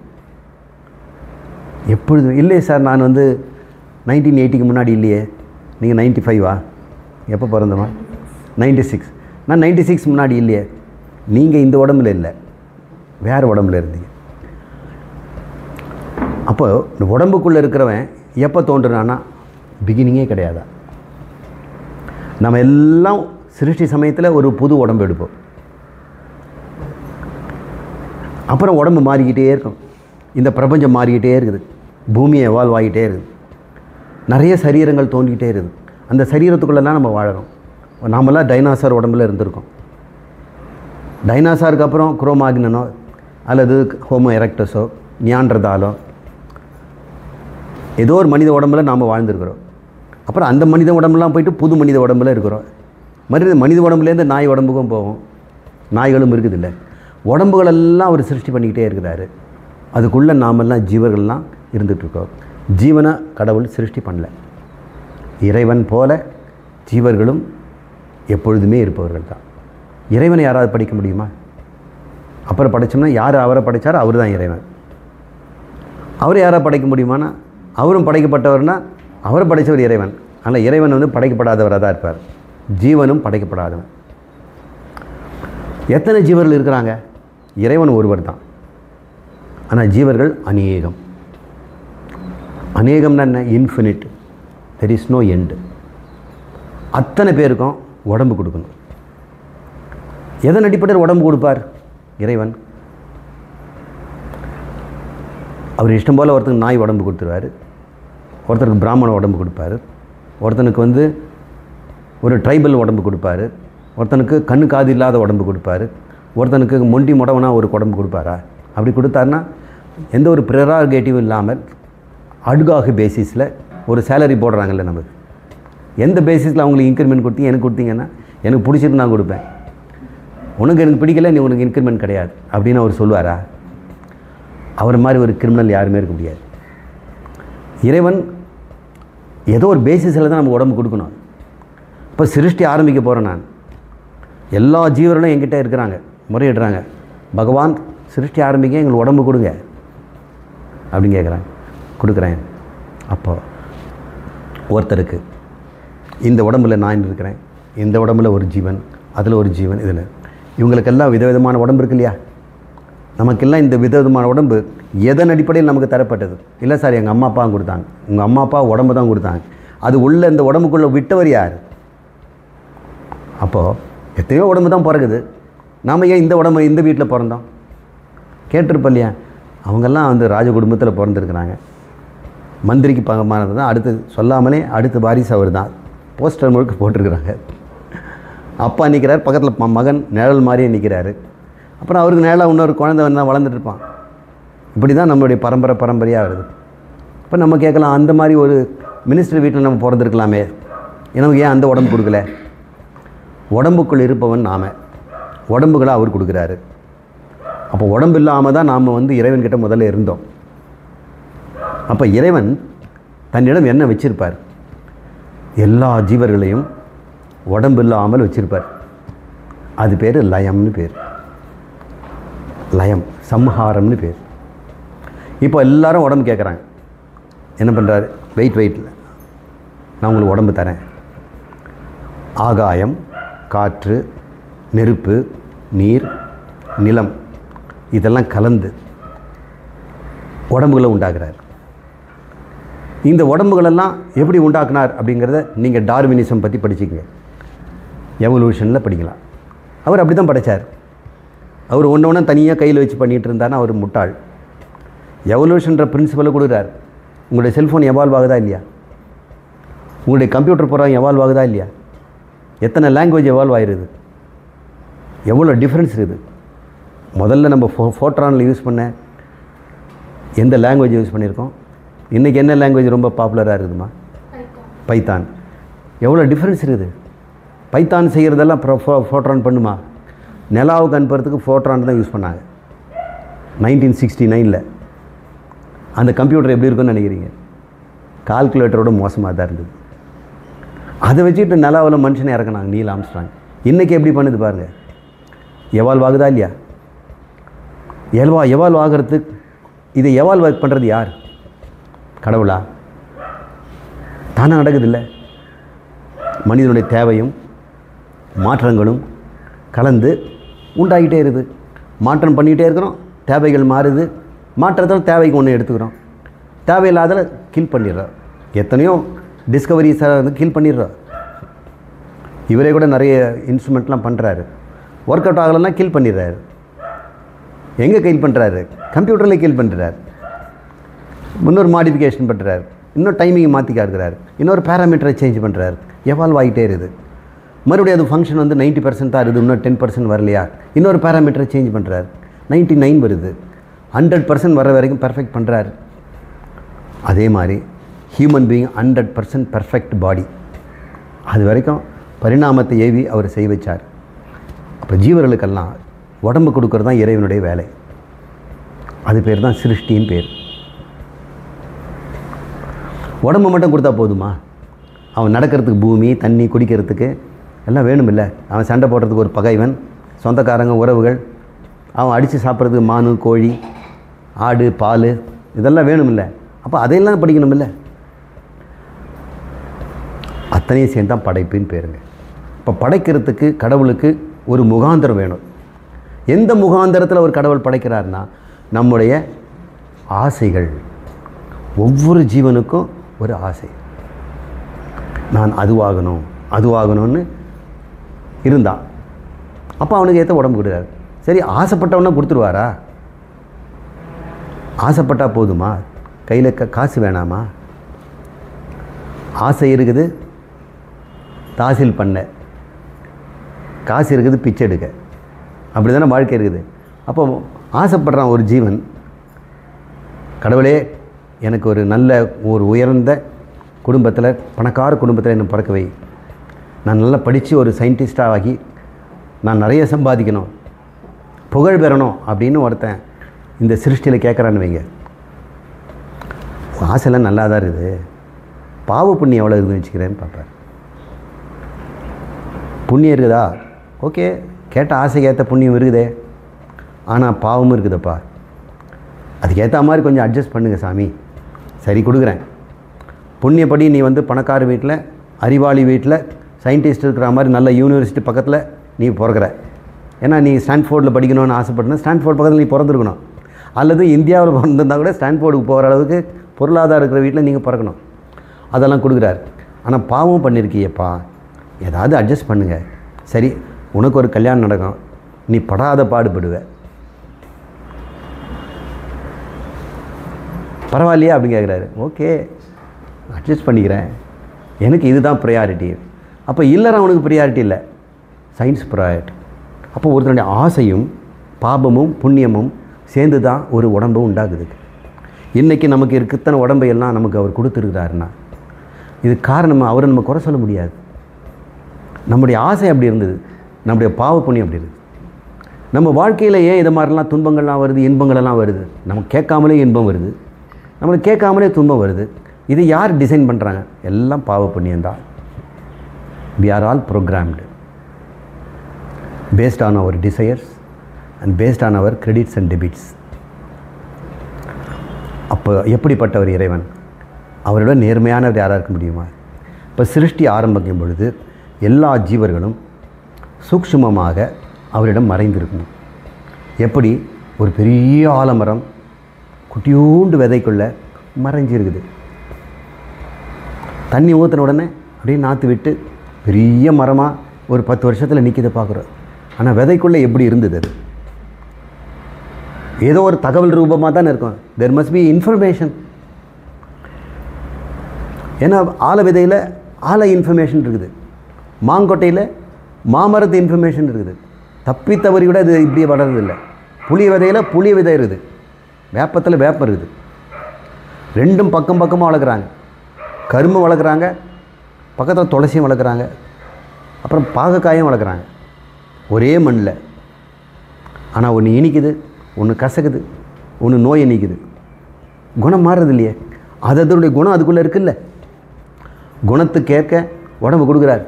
எப்பொழுதும் இல்லையே சார், நான் 1980க்கு முன்னாடி இல்லையே. நீங்கள் 95வா? எப்போ பிறந்தமா? 96. நான் 96 முன்னாடி இல்லையே. நீங்கள் இந்த உடம்புல இல்லை, வேறு உடம்புல இருந்தீங்க. அப்போ இந்த உடம்புக்குள்ளே இருக்கிறவன் எப்போ தோன்றுனான்னா பிகினிங்கே கிடையாதா? நம்ம எல்லாம் சிருஷ்டி சமயத்தில் ஒரு புது உடம்பு எடுப்போம். அப்புறம் உடம்பு மாறிக்கிட்டே இருக்கும். இந்த பிரபஞ்சம் மாறிக்கிட்டே இருக்குது. பூமியை எவால்வ் ஆகிட்டே இருக்குது. நிறைய சரீரங்கள் தோன்றிக்கிட்டே இருக்குது. அந்த சரீரத்துக்குள்ளெல்லாம் நம்ம வாழறோம். நாமெல்லாம் டைனாசார் உடம்புல இருந்திருக்கோம். டைனாசாருக்கு அப்புறம் குரோமாக்னனோ அல்லது ஹோமோ எரெக்டஸோ நியாண்டர்தாலோ ஏதோ ஒரு மனித உடம்புல நாம் வாழ்ந்துருக்கிறோம். அப்புறம் அந்த மனித உடம்புலாம் போயிட்டு புது மனித உடம்புல இருக்கிறோம். மனித உடம்புலேருந்து நாய் உடம்புக்கும் போகும். நாய்களும் இருக்குதில்லை. உடம்புகளெல்லாம் அவர் சிருஷ்டி பண்ணிக்கிட்டே இருக்கிறாரு. அதுக்குள்ளே நாமெல்லாம் ஜீவர்கள்லாம் இருந்துகிட்ருக்கோம். ஜீவனை கடவுள் சிருஷ்டி பண்ணல. இறைவன் போல ஜீவர்களும் எப்பொழுதுமே இருப்பவர்கள் தான். இறைவனை யாராவது படிக்க முடியுமா? அப்புறம் படைச்சோம்னா யார் அவரை படைத்தாரோ அவர் தான் இறைவன். அவரை யாராவது படைக்க முடியுமானா அவரும் படைக்கப்பட்டவர்னா அவரை படைத்தவர் இறைவன். ஆனால் இறைவன் படைக்கப்படாதவராக தான் இருப்பார். ஜீவனும் படைக்கப்படாதவன். எத்தனை ஜீவர்கள் இருக்கிறாங்க? இறைவன் ஒருவர் தான். ஆனால் ஜீவர்கள் அநேகம். அநேகம்னா என்ன? Infinite. There is no end. அத்தனை பேருக்கும் உடம்பு கொடுக்கணும். எதன் அடிப்படையில் உடம்பு கொடுப்பார் இறைவன்? அவர் இஷ்டம் போல் ஒருத்தருக்கு நாய் உடம்பு கொடுத்துருவார், ஒருத்தருக்கு பிராமண உடம்பு கொடுப்பார், ஒருத்தனுக்கு ஒரு ட்ரைபல் உடம்பு கொடுப்பார், ஒருத்தனுக்கு கண்ணு காது இல்லாத உடம்பு கொடுப்பார், ஒருத்தனுக்கு மொண்டி முடவனா ஒரு உடம்பு கொடுப்பாரா? அப்படி கொடுத்தாருன்னா எந்த ஒரு ப்ரெராகேட்டிவும் இல்லாமல் அட்காக பேசிஸில் ஒரு சேலரி போடுறாங்கல்ல நம்ம, எந்த பேசிஸில் அவங்களுக்கு இன்க்ரிமெண்ட் கொடுத்தீங்க, எனக்கு கொடுத்தீங்கன்னா எனக்கு பிடிச்சிட்டு நான் கொடுப்பேன், எனக்கு பிடிக்கல நீ உனக்கு இன்க்ரிமெண்ட் கிடையாது அப்படின்னு அவர் சொல்லுவாரா? அவர் மாதிரி ஒரு கிரிமினல் யாருமே இருக்க முடியாது. இறைவன் ஏதோ ஒரு பேசிஸில் தான் நமக்கு உடம்பு கொடுக்கணும். இப்போ சிருஷ்டி ஆரம்பிக்க போகிறேன் நான். எல்லா ஜீவர்களும் என்கிட்ட இருக்கிறாங்க, முறையிடுறாங்க, பகவான் சிருஷ்டி ஆரம்பிக்க எங்களுக்கு உடம்பு கொடுங்க அப்படின்னு கேட்குறாங்க. கொடுக்குறேன். அப்போது ஒருத்தருக்கு இந்த உடம்பில் நான் இருக்கிறேன், இந்த உடம்பில் ஒரு ஜீவன், அதில் ஒரு ஜீவன், இதில் இவங்களுக்கெல்லாம் விதவிதமான உடம்பு இருக்கு இல்லையா? நமக்கெல்லாம் இந்த விதவிதமான உடம்பு எதன் அடிப்படையில் நமக்கு தரப்பட்டது? இல்லை சார், எங்கள் அம்மா அப்பா கொடுத்தாங்க. உங்கள் அம்மா அப்பா உடம்பு தான் கொடுத்தாங்க. அது உள்ள இந்த உடம்புக்குள்ளே விட்டவர் யார்? அப்போது எத்தனையோ உடம்பு தான் பிறகுது. நாம் ஏன் இந்த உடம்பு இந்த வீட்டில் பிறந்தோம்? கேட்டிருப்போம் இல்லையா? அவங்கெல்லாம் வந்து ராஜ குடும்பத்தில் பிறந்திருக்கிறாங்க. மந்திரிக்கு பகமானது தான் அடுத்து சொல்லாமலே அடுத்த வாரிசு அவர் தான். போஸ்டர் முழுக்க போட்டிருக்கிறாங்க. அப்பா நிற்கிறார், பக்கத்தில் மகன் நிழல் மாதிரியே நிற்கிறாரு. அப்புறம் அவருக்கு நிழலாக இன்னொரு குழந்தை வந்து வளர்ந்துட்டு இருப்பான். இப்படி தான் நம்மளுடைய பரம்பரையாக வருது. இப்போ நம்ம கேட்கலாம், அந்த மாதிரி ஒரு மினிஸ்டர் வீட்டில் நம்ம பிறந்திருக்கலாமே, நமக்கு ஏன் அந்த உடம்பு கொடுக்கல? உடம்புக்குள் இருப்பவன் நாம், உடம்புகளை அவர் கொடுக்குறாரு. அப்போ உடம்பு இல்லாமல் தான் நாம் வந்து இறைவன்கிட்ட முதல்ல இருந்தோம். அப்போ இறைவன் தன்னிடம் என்ன வச்சிருப்பார்? எல்லா ஜீவர்களையும் உடம்பு இல்லாமல் வச்சிருப்பார். அது பேர் லயம்னு பேர். லயம், சம்ஹாரம்னு பேர். இப்போ எல்லாரும் உடம்பு கேட்குறாங்க. என்ன பண்ணுறாரு? வெயிட்டில் நான் உங்களுக்கு உடம்பு தரேன். ஆகாயம், காற்று, நெருப்பு, நீர், நிலம் இதெல்லாம் கலந்து உடம்புகளை உண்டாக்குறார். இந்த உடம்புகளெல்லாம் எப்படி உண்டாக்குனார் அப்படிங்கிறத நீங்கள் டார்வினிசம் பற்றி படிச்சுக்கங்க, எவல்யூஷனில் படிக்கலாம். அவர் அப்படி தான் படைத்தார். அவர் ஒன்று தனியாக கையில் வச்சு பண்ணிகிட்டு இருந்தாருன்னா அவர் முட்டாள். எவல்யூஷன்ற பிரின்சிபலை கொடுக்குறார். உங்களுடைய செல்ஃபோன் எவால்வ் ஆகுதா இல்லையா? உங்களுடைய கம்ப்யூட்டர் ப்ரோக்ராம் எவால்வ் ஆகுதா இல்லையா? எத்தனை லாங்குவேஜ் எவால்வ் ஆகிருது? எவ்வளோ டிஃப்ரென்ஸ் இருக்குது? முதல்ல நம்ம ஃபோட்ரானில் யூஸ் பண்ண எந்த லாங்குவேஜ் யூஸ் பண்ணியிருக்கோம்? இன்றைக்கி என்ன லாங்குவேஜ் ரொம்ப பாப்புலராக இருக்குதுமா? பைத்தான். எவ்வளோ டிஃப்ரென்ஸ் இருக்குது? பைத்தான் செய்கிறதெல்லாம் ஃபோட்ரான் பண்ணுமா? நிலாவுக்கு அனுப்புறதுக்கு ஃபோட்ரான் தான் யூஸ் பண்ணாங்க 1969. அந்த கம்ப்யூட்டர் எப்படி இருக்குன்னு நினைக்கிறீங்க? கால்குலேட்டரோட மோசமாக தான் இருந்தது. அதை வச்சுட்டு நிலாவில் மனுஷனை இறக்குனாங்க, நீல் ஆம்ஸ்ட்ராங். இன்றைக்கி எப்படி பண்ணுது பாருங்கள். எவால்வ் ஆகுதா இல்லையா? எவால்வ் ஆகிறதுக்கு இதை எவால்வ் பண்ணுறது யார்? கடவுளா? தானே நடக்குதில்லை. மனிதனுடைய தேவையும் மாற்றங்களும் கலந்து உண்டாகிட்டே இருக்குது. மாற்றம் பண்ணிகிட்டே இருக்கிறோம், தேவைகள் மாறுது. மாற்றத்தில் தேவைக்கு ஒன்று எடுத்துக்கிறோம், தேவையில்லாத கில் பண்ணிடுறோம். எத்தனையோ டிஸ்கவரிஸை வந்து கில் பண்ணிடுறோம். இவரே கூட நிறைய இன்ஸ்ட்ருமெண்ட்லாம் பண்ணுறாரு. ஒர்க் அவுட் ஆகலைன்னா கில் பண்ணிடுறாரு. எங்கே கில் பண்ணுறாரு? கம்ப்யூட்டரில் கில் பண்ணுறாரு. இன்னொரு மாடிஃபிகேஷன் பண்ணுறாரு, இன்னொரு டைமிங்கை மாற்றிக்கா இருக்கிறார், இன்னொரு பேராமீட்டரை சேஞ்ச் பண்ணுறாரு. எவால்வ் ஆகிட்டே இருக்குது. மறுபடியும் அது ஃபங்க்ஷன் வந்து 90% தான் இருக்குது, இன்னொரு 10% வரலையா? இன்னொரு பேராமீட்டரை சேஞ்ச் பண்ணுறாரு, 99 வருது. 100% வர வரைக்கும் பர்ஃபெக்ட் பண்ணுறாரு. அதே மாதிரி ஹியூமன் பீயிங் 100% பர்ஃபெக்ட் பாடி. அது வரைக்கும் பரிணாமத்தை ஏவி அவர் செய்ய வச்சார். அப்போ ஜீவர்களுக்கெல்லாம் உடம்பு கொடுக்கறது தான் இறைவனுடைய வேலை. அது பேர் தான் சிருஷ்டின்னு பேர். உடம்பு மட்டும் கொடுத்தா போதுமா? அவன் நடக்கிறதுக்கு பூமி, தண்ணி, குடிக்கிறதுக்கு எல்லாம் வேணும் இல்லை? அவன் சண்டை போடுறதுக்கு ஒரு பகைவன், சொந்தக்காரங்க, உறவுகள், அவன் அடித்து சாப்பிட்றதுக்கு மானு, கோழி, ஆடு, பால் இதெல்லாம் வேணும் இல்லை? அப்போ அதையெல்லாம் படிக்கணும் இல்லை? அத்தனையும் சேர்ந்து தான் படைப்புன்னு பேருங்க. இப்போ படைக்கிறதுக்கு கடவுளுக்கு ஒரு முகாந்திரம் வேணும். எந்த முகாந்திரத்தில் ஒரு கடவுள் படைக்கிறார்னா நம்முடைய ஆசைகள். ஒவ்வொரு ஜீவனுக்கும் ஒரு ஆசை. நான் அதுவாகணும்னு இருந்தான். அப்போ அவனுக்கு ஏற்ற உடம்பு கொடுக்குறாரு. சரி, ஆசைப்பட்டவனா கொடுத்துருவாரா? ஆசைப்பட்டால் போதுமா? கையில் காசு வேணாமா? ஆசை இருக்குது தாசில் பண்ண, காசு இருக்குது பிச்சை எடுக்க. அப்படி தானே வாழ்க்கை இருக்குது. அப்போ ஆசைப்படுறான் ஒரு ஜீவன், கடவுளே எனக்கு ஒரு நல்ல ஒரு உயர்ந்த குடும்பத்தில், பணக்கார குடும்பத்தில் என்னை பிறக்க வை, நான் நல்லா படித்து ஒரு சயின்டிஸ்டாக ஆகி நான் நிறைய சம்பாதிக்கணும், புகழ் பெறணும் அப்படின்னு ஒருத்தன் இந்த சிருஷ்டியில் கேட்குறான்னு வைங்க. ஆசைலாம் நல்லா தான் இருக்குது, பாவ புண்ணியம் எவ்வளோ இருக்குதுன்னு வச்சுக்கிறேன்னு பார்ப்பார். புண்ணியம் இருக்குதா? ஓகே, கேட்ட ஆசைக்கு ஏற்ற புண்ணியம் இருக்குதே, ஆனால் பாவமும் இருக்குதுப்பா. அதுக்கேற்ற மாதிரி கொஞ்சம் அட்ஜஸ்ட் பண்ணுங்கள் சாமி. சரி, கொடுக்குறேன். புண்ணியப்படி நீ வந்து பணக்கார வீட்டில், அறிவாளி வீட்டில், சயின்டிஸ்ட் இருக்கிற மாதிரி நல்ல யூனிவர்சிட்டி பக்கத்தில் நீ பிறக்கிற. ஏன்னா நீ ஸ்டான்ஃபோர்டில் படிக்கணும்னு ஆசைப்பட்டனா ஸ்டான்ஃபோர்ட் பக்கத்தில் நீ பிறந்திருக்கணும். அல்லது இந்தியாவில் பிறந்திருந்தால் கூட ஸ்டான்ஃபோர்டுக்கு போகிற அளவுக்கு பொருளாதாரம் இருக்கிற வீட்டில் நீங்கள் பிறக்கணும். அதெல்லாம் கொடுக்குறாரு. ஆனால் பாவம் பண்ணியிருக்கியப்பா, ஏதாவது அட்ஜஸ்ட் பண்ணுங்கள். சரி, உனக்கு ஒரு கல்யாணம் நடக்கும், நீ படாத பாடுபடுவ. பரவாயில்லையா அப்படின்னு கேட்குறாரு. ஓகே, அட்ஜஸ்ட் பண்ணிக்கிறேன், எனக்கு இதுதான் ப்ரையாரிட்டி. அப்போ இல்லறம் அவனுக்கு ப்ரையாரிட்டி இல்லை, சயின்ஸ் ப்ரையாரிட்டி. அப்போ ஒருத்தனுடைய ஆசையும் பாபமும் புண்ணியமும் சேர்ந்து தான் ஒரு உடம்பு உண்டாகுது. இன்றைக்கி நமக்கு இருக்கத்தனை உடம்பையெல்லாம் நமக்கு அவர் கொடுத்துருக்கிறாருன்னா இது காரணமாக அவரை நம்ம குறை சொல்ல முடியாது. நம்முடைய ஆசை அப்படி இருந்தது, நம்முடைய பாவ புண்ணியம் அப்படி இருக்குது. நம்ம வாழ்க்கையில் ஏன் இது மாதிரிலாம் துன்பங்கள்லாம் வருது, இன்பங்களெல்லாம் வருது? நம்ம கேட்காமலே இன்பம் வருது, நம்மளுக்கு கேட்காமலே துன்பம் வருது. இது யார் டிசைன் பண்ணுறாங்க? எல்லாம் பாவ புண்ணியம்தான். we are all programmed based on our desires and based on our credits and debits. அப்போ எப்படிப்பட்டவர் இறைவன்? அவரோட நேர்மையானவர் யாராக இருக்க முடியுமா? இப்போ சிருஷ்டி ஆரம்பிக்கும் பொழுது எல்லா ஜீவர்களும் சூக்ஷ்மமாக அவரிடம் மறைந்திருக்கணும். எப்படி? ஒரு பெரிய ஆலமரம் குட்டியூண்டு விதைக்குள்ள மறைஞ்சிருக்குது. தண்ணி ஊற்றின உடனே அப்படியே நாற்று விட்டு பெரிய மரமாக ஒரு 10 வருஷத்தில் நிற்கிதை பார்க்குறோம். ஆனால் விதைக்குள்ளே எப்படி இருந்தது? அது ஏதோ ஒரு தகவல் ரூபமாக தானே இருக்கும். There must be information. ஏன்னா ஆல விதையில் ஆல இன்ஃபர்மேஷன் இருக்குது, மாங்கொட்டையில் மாமரத்து இன்ஃபர்மேஷன் இருக்குது. தப்பி தவறி கூட அது இப்படியே வளர்றதில்லை. புளிய விதையில் புளிய விதை இருக்குது, வேப்பத்தில் வேப்பம் இருக்குது. ரெண்டும் பக்கம் பக்கமாக வளர்க்குறாங்க. கரும்பு வளர்க்குறாங்க, பக்கத்தில் துளசியும் வளர்க்குறாங்க, அப்புறம் பாகக்காயும் வளர்க்குறாங்க. ஒரே மண்ணில். ஆனால் ஒன்று இனிக்குது, ஒன்று கசக்குது, ஒன்று நோயை நீக்குது. குணம் மாறுறது இல்லையே. அதனுடைய குணம் அதுக்குள்ளே இருக்குல்ல. குணத்துக்கு கேட்க உடம்பு கொடுக்குறார்.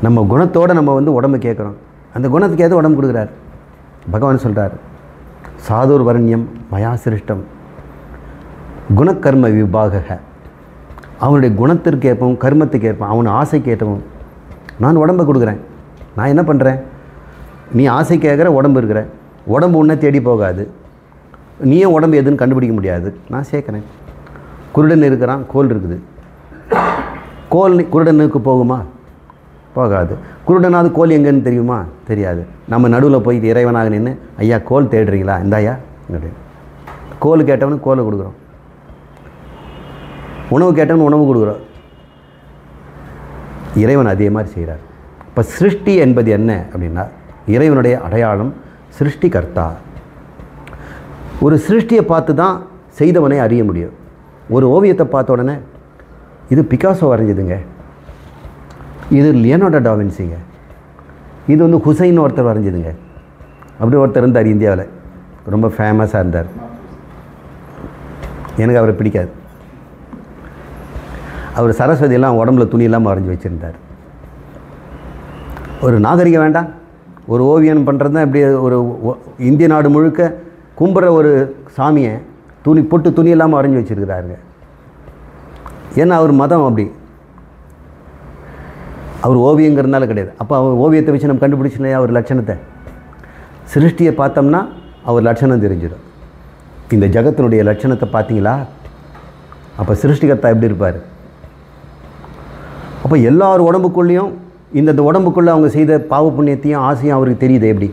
நம்ம குணத்தோடு நம்ம உடம்பு கேட்குறோம், அந்த குணத்துக்கு ஏதோ உடம்பு கொடுக்குறார். பகவான் சொல்கிறார், சாதுர் வரண்யம் மயா சிருஷ்டம் குணக்கர்ம விபாக. அவனுடைய குணத்திற்கு ஏற்பவும் கர்மத்துக்கு ஏற்பவும் அவன் ஆசைக்கு ஏற்றவும் நான் உடம்பை கொடுக்குறேன். நான் என்ன பண்ணுறேன்? நீ ஆசை கேட்குற உடம்பு இருக்கிற, உடம்பு உன்னை தேடி போகாது, நீயும் உடம்பு எதுன்னு கண்டுபிடிக்க முடியாது. நான் சேர்க்குறேன். குருடன் இருக்கிறான், கோல் இருக்குது. கோல் குருடனுக்கு போகுமா? போகாது. குருடனாவது கோல் எங்கன்னு தெரியுமா? தெரியாது. நம்ம நடுவில் போய் இறைவனாக நின்று, ஐயா கோல் தேடுறீங்களா? இந்த ஐயா அப்படின்னு கோல் கேட்டவனுக்கு கோலை கொடுக்குறோம், உணவு கேட்டவனு உணவு கொடுக்குறோம். இறைவன் அதே மாதிரி செய்கிறார். இப்போ சிருஷ்டி என்பது என்ன அப்படின்னா, இறைவனுடைய அடையாளம் சிருஷ்டிகர்த்தா. ஒரு சிருஷ்டியை பார்த்து தான் செய்தவனை அறிய முடியும். ஒரு ஓவியத்தை பார்த்த உடனே இது பிகாசோ வரைஞ்சதுங்க, இது லியோனார்டோ டா வின்சிங்க, இது ஹுசைன் ஒருத்தர் வரைஞ்சதுங்க. அப்படி ஒருத்தர் இருந்தார் இந்தியாவில், ரொம்ப ஃபேமஸாக இருந்தார். எனக்கு அவரை பிடிக்காது. அவர் சரஸ்வதியெல்லாம் உடம்புல துணியெல்லாம் வரைஞ்சி வச்சுருந்தார். ஒரு நாகரிகம் வேண்டாம், ஒரு ஓவியம் பண்ணுறது தான். இப்படி ஒரு இந்திய நாடு முழுக்க கும்புற ஒரு சாமியை பொட்டு துணி இல்லாமல் வரைஞ்சி வச்சுருக்கிறாருங்க. ஏன்னா அவர் மதம் அப்படி, அவர் ஓவியங்கிறதுனால கிடையாது. அப்போ அவர் ஓவியத்தை வச்சு நம்ம கண்டுபிடிச்சிலையா அவர் லட்சணத்தை? சிருஷ்டியை பார்த்தோம்னா அவர் லட்சணம் தெரிஞ்சிடும். இந்த ஜகத்தினுடைய லட்சணத்தை பார்த்தீங்களா? அப்போ சிருஷ்டிகர்த்தா எப்படி இருப்பார்? அப்போ எல்லார் உடம்புக்குள்ளேயும் இந்த உடம்புக்குள்ளே அவங்க செய்த பாவ புண்ணியத்தையும் ஆசையும் அவருக்கு தெரியுது. எப்படி?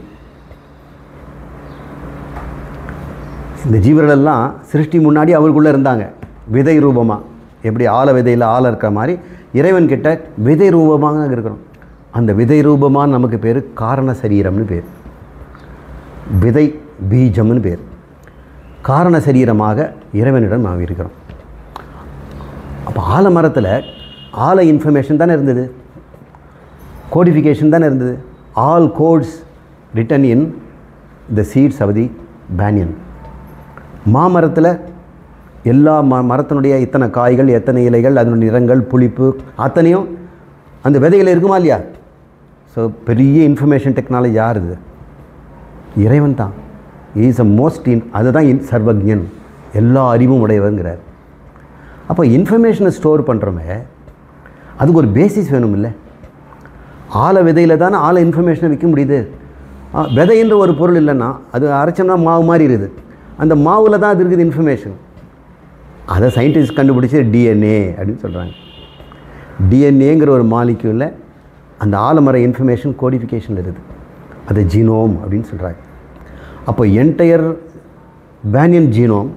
இந்த ஜீவர்களெல்லாம் சிருஷ்டி முன்னாடி அவருக்குள்ளே இருந்தாங்க, விதை ரூபமாக. எப்படி ஆல விதையில் ஆல இருக்கிற மாதிரி இறைவன்கிட்ட விதை ரூபமாக இருக்கிறோம். அந்த விதை ரூபமாக நமக்கு பேர் காரண சரீரம்னு பேர், விதை பீஜம்னு பேர். காரண சரீரமாக இறைவனிடம் நாம் இருக்கிறோம். அப்போ ஆலமரத்தில் ஆல இன்ஃபர்மேஷன் தானே இருந்தது, கோடிஃபிகேஷன் தானே இருந்தது. All codes written in the seeds of the banyan. மாமரத்தில் எல்லா மரத்தினுடைய இத்தனை காய்கள், எத்தனை இலைகள், அதனுடைய நிறங்கள், புளிப்பு அத்தனையும் அந்த விதைகள் இருக்குமா இல்லையா? ஸோ பெரிய இன்ஃபர்மேஷன் டெக்னாலஜி யார்? இது இறைவன் தான். இஸ் அ மோஸ்ட் அதுதான் சர்வஜன், எல்லா அறிவும் உடையவங்கிறார். அப்போ இன்ஃபர்மேஷனை ஸ்டோர் பண்ணுறோமே, அதுக்கு ஒரு பேசிஸ் வேணும் இல்லை? ஆல விதையில் தானே ஆல இன்ஃபர்மேஷனை விற்க முடியுது. விதைன்ற ஒரு பொருள் இல்லைன்னா அது அரைச்சோம்னா மாவு மாதிரி இருக்குது. அந்த மாவில் தான் அது இருக்குது இன்ஃபர்மேஷன். அதை சயின்டிஸ்ட் கண்டுபிடிச்சி டிஎன்ஏ அப்படின்னு சொல்கிறாங்க. டிஎன்ஏங்கிற ஒரு மாலிக்யூலில் அந்த ஆலமர இன்ஃபர்மேஷன் கோடிஃபிகேஷன் இருக்குது, அது ஜீனோம் அப்படின்னு சொல்கிறாங்க. அப்போ entire banyan genome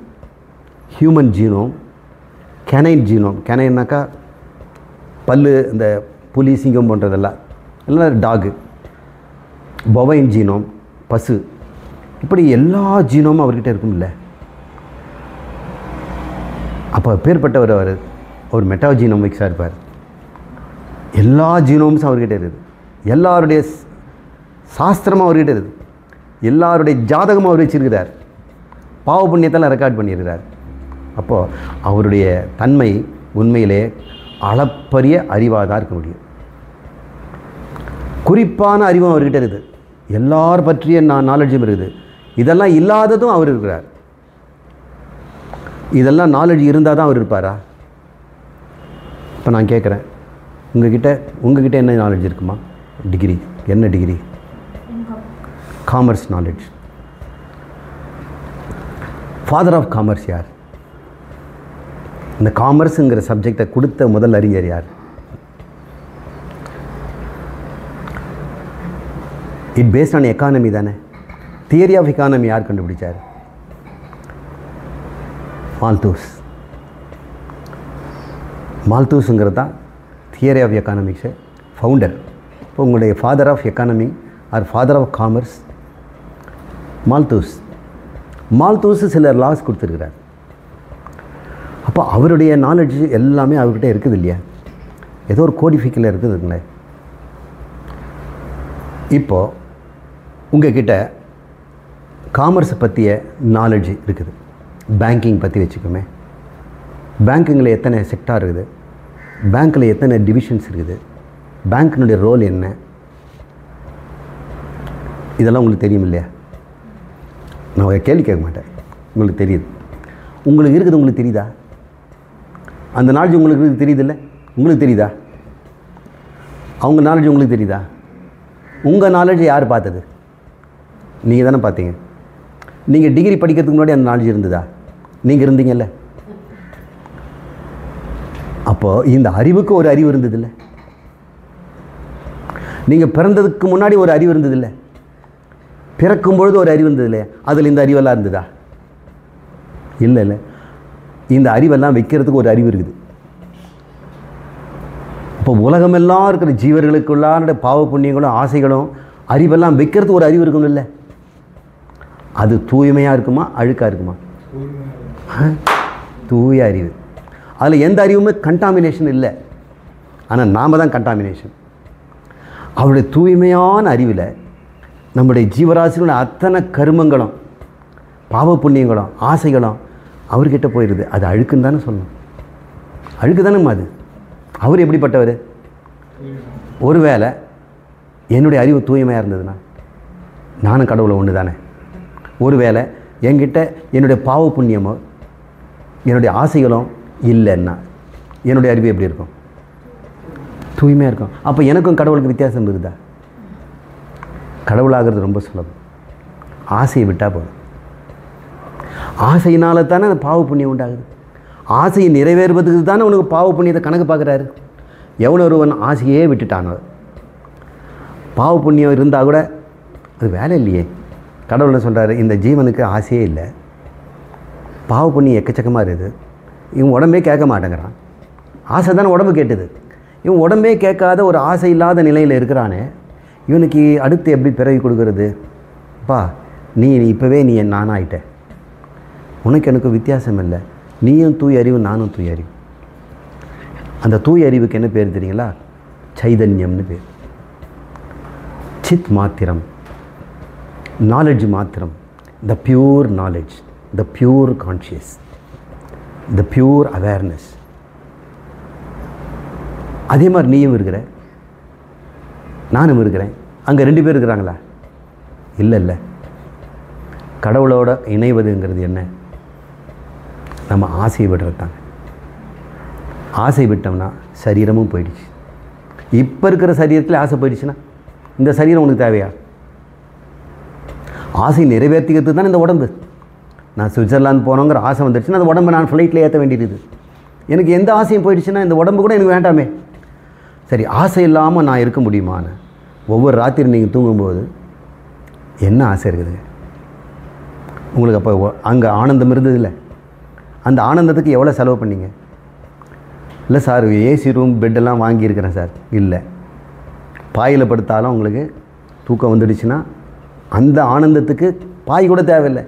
human genome, canine genome. கேனைன்னாக்கா பல்லு, இந்த புலி சிங்கம் போன்றதெல்லாம், இல்லை டாகு. பொவைன் ஜீனோம், பசு. இப்படி எல்லா ஜீனோமும் அவர்கிட்ட இருக்கும்ல. அப்போ பேர்பட்டவர் அவர் ஒரு மெட்டாஜீனோமிக்ஸாக இருப்பார். எல்லா ஜீனோம்ஸும் அவர்கிட்ட இருக்குது. எல்லாருடைய சாஸ்திரமும் அவர்கிட்ட இருக்குது. எல்லாருடைய ஜாதகமும் அவர் வச்சிருக்கிறார். பாவ புண்ணியத்தெல்லாம் ரெக்கார்ட் பண்ணியிருக்கிறார். அப்போது அவருடைய தன்மை உண்மையிலே அளப்பரிய அறிவாக தான் இருக்க முடியும். குறிப்பான அறிவும் அவர்கிட்ட இருக்குது. எல்லார் பற்றிய நாலேஜும் இருக்குது. இதெல்லாம் இல்லாததும் அவர் இருக்கிறார். இதெல்லாம் நாலேஜ் இருந்தால் தான் அவர் இருப்பாரா? இப்போ நான் கேட்குறேன், உங்ககிட்ட என்ன நாலேஜ் இருக்குமா? டிகிரி. என்ன degree? Commerce knowledge. Father of commerce யார்? இந்த காமர்ஸுங்கிற சப்ஜெக்டை கொடுத்த முதல் அறிஞர் யார்? இட் பேஸ்ட் ஆன் எக்கானமி தானே. தியரி ஆஃப் எக்கானமி யார் கண்டுபிடிச்சார்? மால்தூஸ். மால்தூஸுங்கிறது தான் தியரி ஆஃப் எக்கானமிக்ஸு ஃபவுண்டர். இப்போ உங்களுடைய father of economy or father of commerce Malthus. Malthus சில லாஸ் கொடுத்துருக்கிறார். அப்போ அவருடைய நாலேஜ் எல்லாமே அவர்கிட்ட இருக்குது இல்லையா? ஏதோ ஒரு கோடிஃபிக்கில் இருக்குதுங்களே. இப்போது உங்கள்கிட்ட காமர்ஸை பற்றிய நாலேஜ் இருக்குது. பேங்கிங் பற்றி வச்சுக்கோமே. பேங்கிங்கில் எத்தனை செக்டார் இருக்குது, பேங்க்கில் எத்தனை டிவிஷன்ஸ் இருக்குது, பேங்க்கினுடைய ரோல் என்ன, இதெல்லாம் உங்களுக்கு தெரியும் இல்லையா? நான் ஒரு கேள்வி கேட்க மாட்டேன், உங்களுக்கு தெரியுது. உங்களுக்கு இருக்குது, உங்களுக்கு தெரியுதா? அந்த நாலேஜ் உங்களுக்கு தெரியுதில்ல? உங்களுக்கு தெரியுதா? அவங்க நாலேஜ் உங்களுக்கு தெரியுதா? உங்கள் நாலேஜ் யார் பார்த்தது? நீங்கள் தானே பார்த்தீங்க. நீங்கள் டிகிரி படிக்கிறதுக்கு முன்னாடி அந்த நாலேஜ் இருந்ததா? நீங்கள் இருந்தீங்கல்ல. அப்போது இந்த அறிவுக்கு ஒரு அறிவு இருந்ததில்லை. நீங்கள் பிறந்ததுக்கு முன்னாடி ஒரு அறிவு இருந்ததில்லை. பிறக்கும் பொழுது ஒரு அறிவு இருந்ததில்லை. அதில் இந்த அறிவெல்லாம் இருந்ததா? இல்லை இல்லை. இந்த அறிவெல்லாம் வைக்கிறதுக்கு ஒரு அறிவு இருக்குது. இப்போ உலகமெல்லாம் இருக்கிற ஜீவர்களுக்குள்ளான பாவ புண்ணியங்களும் ஆசைகளும் அறிவெல்லாம் வைக்கிறதுக்கு ஒரு அறிவு இருக்கணும் இல்லை? அது தூய்மையாக இருக்குமா, அழுக்காக இருக்குமா? தூய அறிவு. அதில் எந்த அறிவுமே கண்டாமினேஷன் இல்லை. ஆனால் நாம் தான் கண்டாமினேஷன். அவருடைய தூய்மையான அறிவில் நம்முடைய ஜீவராசிகளோட அத்தனை கருமங்களும் பாவ புண்ணியங்களும் ஆசைகளும் அவர்கிட்ட போயிடுது. அது அழுக்குன்னு தானே சொல்லணும். அழுக்கு தானேம்மா அது. அவர் எப்படிப்பட்டவர்? ஒருவேளை என்னுடைய அறிவு தூய்மையாக இருந்ததுன்னா நானும் கடவுளை ஒன்று தானே. ஒருவேளை என்கிட்ட என்னுடைய பாவ புண்ணியமோ என்னுடைய ஆசைகளும் இல்லைன்னா என்னுடைய அறிவு எப்படி இருக்கும்? தூய்மையாக இருக்கும். அப்போ எனக்கும் கடவுளுக்கு வித்தியாசம் இருக்குதா? கடவுளாகிறது ரொம்ப சுலபம். ஆசையை விட்டால் போதும். ஆசையினால தானே அந்த பாவ புண்ணியம் உண்டாகுது. ஆசையை நிறைவேறுவதுக்கு தானே உனக்கு பாவ புண்ணியத்தை கணக்கு பார்க்குறாரு. எவனோ ஒருவன் ஆசையே விட்டுட்டானோ, பாவ புண்ணியம் இருந்தால் கூட அது வேலை இல்லையே. கடவுள் சொல்கிறாரு, இந்த ஜீவனுக்கு ஆசையே இல்லை, பாவ புண்ணியம் எக்கச்சக்கமாக இருக்குது, இவன் உடம்பே கேட்க மாட்டேங்கிறான். ஆசை தானே உடம்பு கேட்டுது. இவன் உடம்பே கேட்காத ஒரு ஆசை இல்லாத நிலையில் இருக்கிறானே, இவனுக்கு அடுத்து எப்படி பிறவி கொடுக்கறது? அப்பா நீ இப்போவே நீ நானாயிட்ட, உனக்கு எனக்கு வித்தியாசம் இல்லை. நீயும் தூய் அறிவு, நானும் தூய் அறிவு. அந்த தூய் அறிவுக்கு என்ன பேர் தெரியுங்களா? சைதன்யம்னு பேர். சித் மாத்திரம், நாலேஜ் மாத்திரம், த பியூர் நாலேஜ், த பியூர் கான்ஷியஸ், த பியூர் அவேர்னஸ். அதே மாதிரி நீயும் இருக்கிற, நானும் இருக்கிறேன். அங்கே 2 பேர் இருக்கிறாங்களா? இல்லை இல்லை. கடவுளோட இணைவதுங்கிறது என்ன? நம்ம ஆசையை விடுறது தாங்க. ஆசை விட்டோம்னா சரீரமும் போயிடுச்சு. இப்போ இருக்கிற சரீரத்தில் ஆசை போயிடுச்சுன்னா இந்த சரீரம் உனக்கு தேவையா? ஆசை நிறைவேற்றிக்கிறதுக்கு தான் இந்த உடம்பு. நான் சுவிட்சர்லாந்து போனோங்கிற ஆசை வந்துடுச்சுன்னா அந்த உடம்பை நான் ஃப்ளைட்டில் ஏற்ற வேண்டியது. எனக்கு எந்த ஆசையும் போயிடுச்சுன்னா இந்த உடம்பு கூட எனக்கு வேண்டாமே. சரி, ஆசை இல்லாமல் நான் இருக்க முடியுமான்னு ஒவ்வொரு ராத்திரி நீங்கள் தூங்கும்போது என்ன ஆசை இருக்குது உங்களுக்கு? அப்போ அங்கே ஆனந்தம் இருந்ததில்லை. அந்த ஆனந்தத்துக்கு எவ்வளோ செலவு பண்ணீங்க? இல்லை சார் ஏசி ரூம் பெட்டெல்லாம் வாங்கியிருக்கிறேன் சார். இல்லை, பாயில் படுத்தாலும் உங்களுக்கு தூக்கம் வந்துடுச்சுன்னா அந்த ஆனந்தத்துக்கு பாய் கூட தேவையில்லை.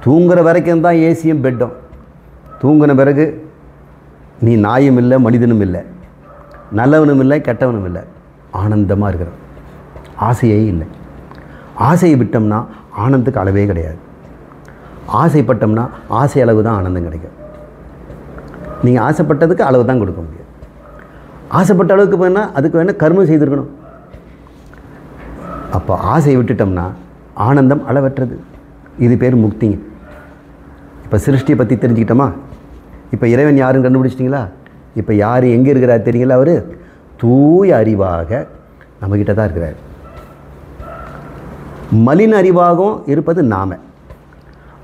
தூங்குற வரைக்கும் தான் ஏசியும் பெட்டும். தூங்கின பிறகு நீ நாயும் இல்லை, மனிதனும் இல்லை, நல்லவனும் இல்லை, கெட்டவனும் இல்லை, ஆனந்தமாக இருக்கிற. ஆசையே இல்லை. ஆசையை விட்டோம்னா ஆனந்தத்துக்கு அளவே கிடையாது. ஆசைப்பட்டோம்னா ஆசை அளவு தான் ஆனந்தம் கிடைக்கும். நீங்கள் ஆசைப்பட்டதுக்கு அளவு தான் கொடுக்க முடியும். ஆசைப்பட்ட அளவுக்கு போனால் அதுக்கு வேணால் கர்மம் செய்திருக்கணும். அப்போ ஆசையை விட்டுட்டோம்னா ஆனந்தம் அளவற்றது. இது பேர் முக்திங்க. இப்போ சிருஷ்டியை பற்றி தெரிஞ்சுக்கிட்டோமா? இப்போ இறைவன் யாருன்னு கண்டுபிடிச்சிட்டிங்களா? இப்போ யார் எங்கே இருக்கிறார் தெரியுங்களா? அவர் தூய அறிவாக நம்மக்கிட்ட தான் இருக்கிறார். மலின அறிவாகவும் இருப்பது நாம.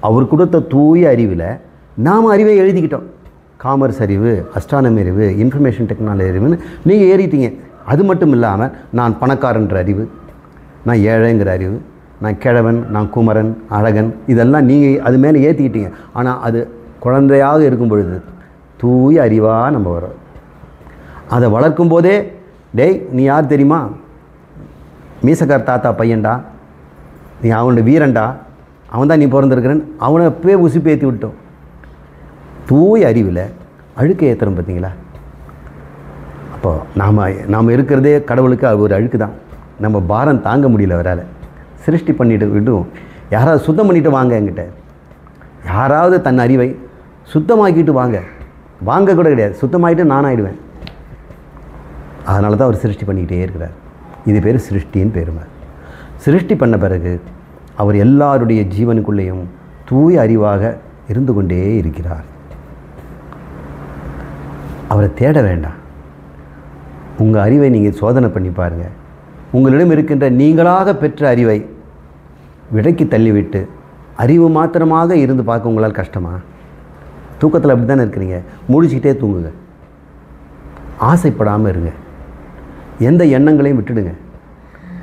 அவர் கொடுத்த தூய அறிவில் நாம் அறிவை எழுதிக்கிட்டோம். காமர்ஸ் அறிவு, அஸ்ட்ரானமி அறிவு, இன்ஃபர்மேஷன் டெக்னாலஜி அறிவுன்னு நீங்கள் ஏறிட்டீங்க. அது மட்டும் இல்லாமல் நான் பணக்காரன்ற அறிவு, நான் ஏழைங்கிற அறிவு, நான் கிழவன், நான் குமரன், அழகன், இதெல்லாம் நீங்கள் அது மேலே ஏற்றிக்கிட்டீங்க. ஆனால் அது குழந்தையாக இருக்கும் பொழுது தூய அறிவாக நம்ம வரோம். அதை வளர்க்கும் போதே, டேய் நீ யார் தெரியுமா? மீசக்கார் தாத்தா பையன்டா, நீ அவனோட வீரன்டா, அவன் தான் நீ பிறந்திருக்கிறேன்னு அவனை போய் உசுப்பி ஏற்றி விட்டோம். தூய அறிவில் அழுக்கை ஏற்றுறோம் பார்த்தீங்களா? அப்போ நாம் இருக்கிறதே கடவுளுக்கு ஒரு அழுக்கு தான். நம்ம பாரம் தாங்க முடியல அவரால். சிருஷ்டி பண்ணிட்டு விடுவோம். யாராவது சுத்தம் பண்ணிவிட்டு வாங்க என்கிட்ட. யாராவது தன் அறிவை சுத்தமாக்கிட்டு வாங்க. வாங்க கூட கிடையாது, சுத்தமாகிட்டு நான் ஆகிடுவேன். அதனால தான் அவர் சிருஷ்டி பண்ணிக்கிட்டே இருக்கிறார். இது பேர் சிருஷ்டின்னு பெருமை. சிருஷ்டி பண்ண பிறகு அவர் எல்லாருடைய ஜீவனுக்குள்ளேயும் தூய அறிவாக இருந்து கொண்டே இருக்கிறார். அவரை தேட வேண்டாம். உங்கள் அறிவை நீங்கள் சோதனை பண்ணி பாருங்கள். உங்களிடம் இருக்கின்ற நீங்களாக பெற்ற அறிவை விடைக்கு தள்ளிவிட்டு அறிவு மாத்திரமாக இருந்து பார்க்க உங்களால் கஷ்டமா? தூக்கத்தில் அப்படி தானே இருக்கிறீங்க. முழிச்சிக்கிட்டே தூங்குங்க. ஆசைப்படாமல் இருங்க. எந்த எண்ணங்களையும் விட்டுடுங்க.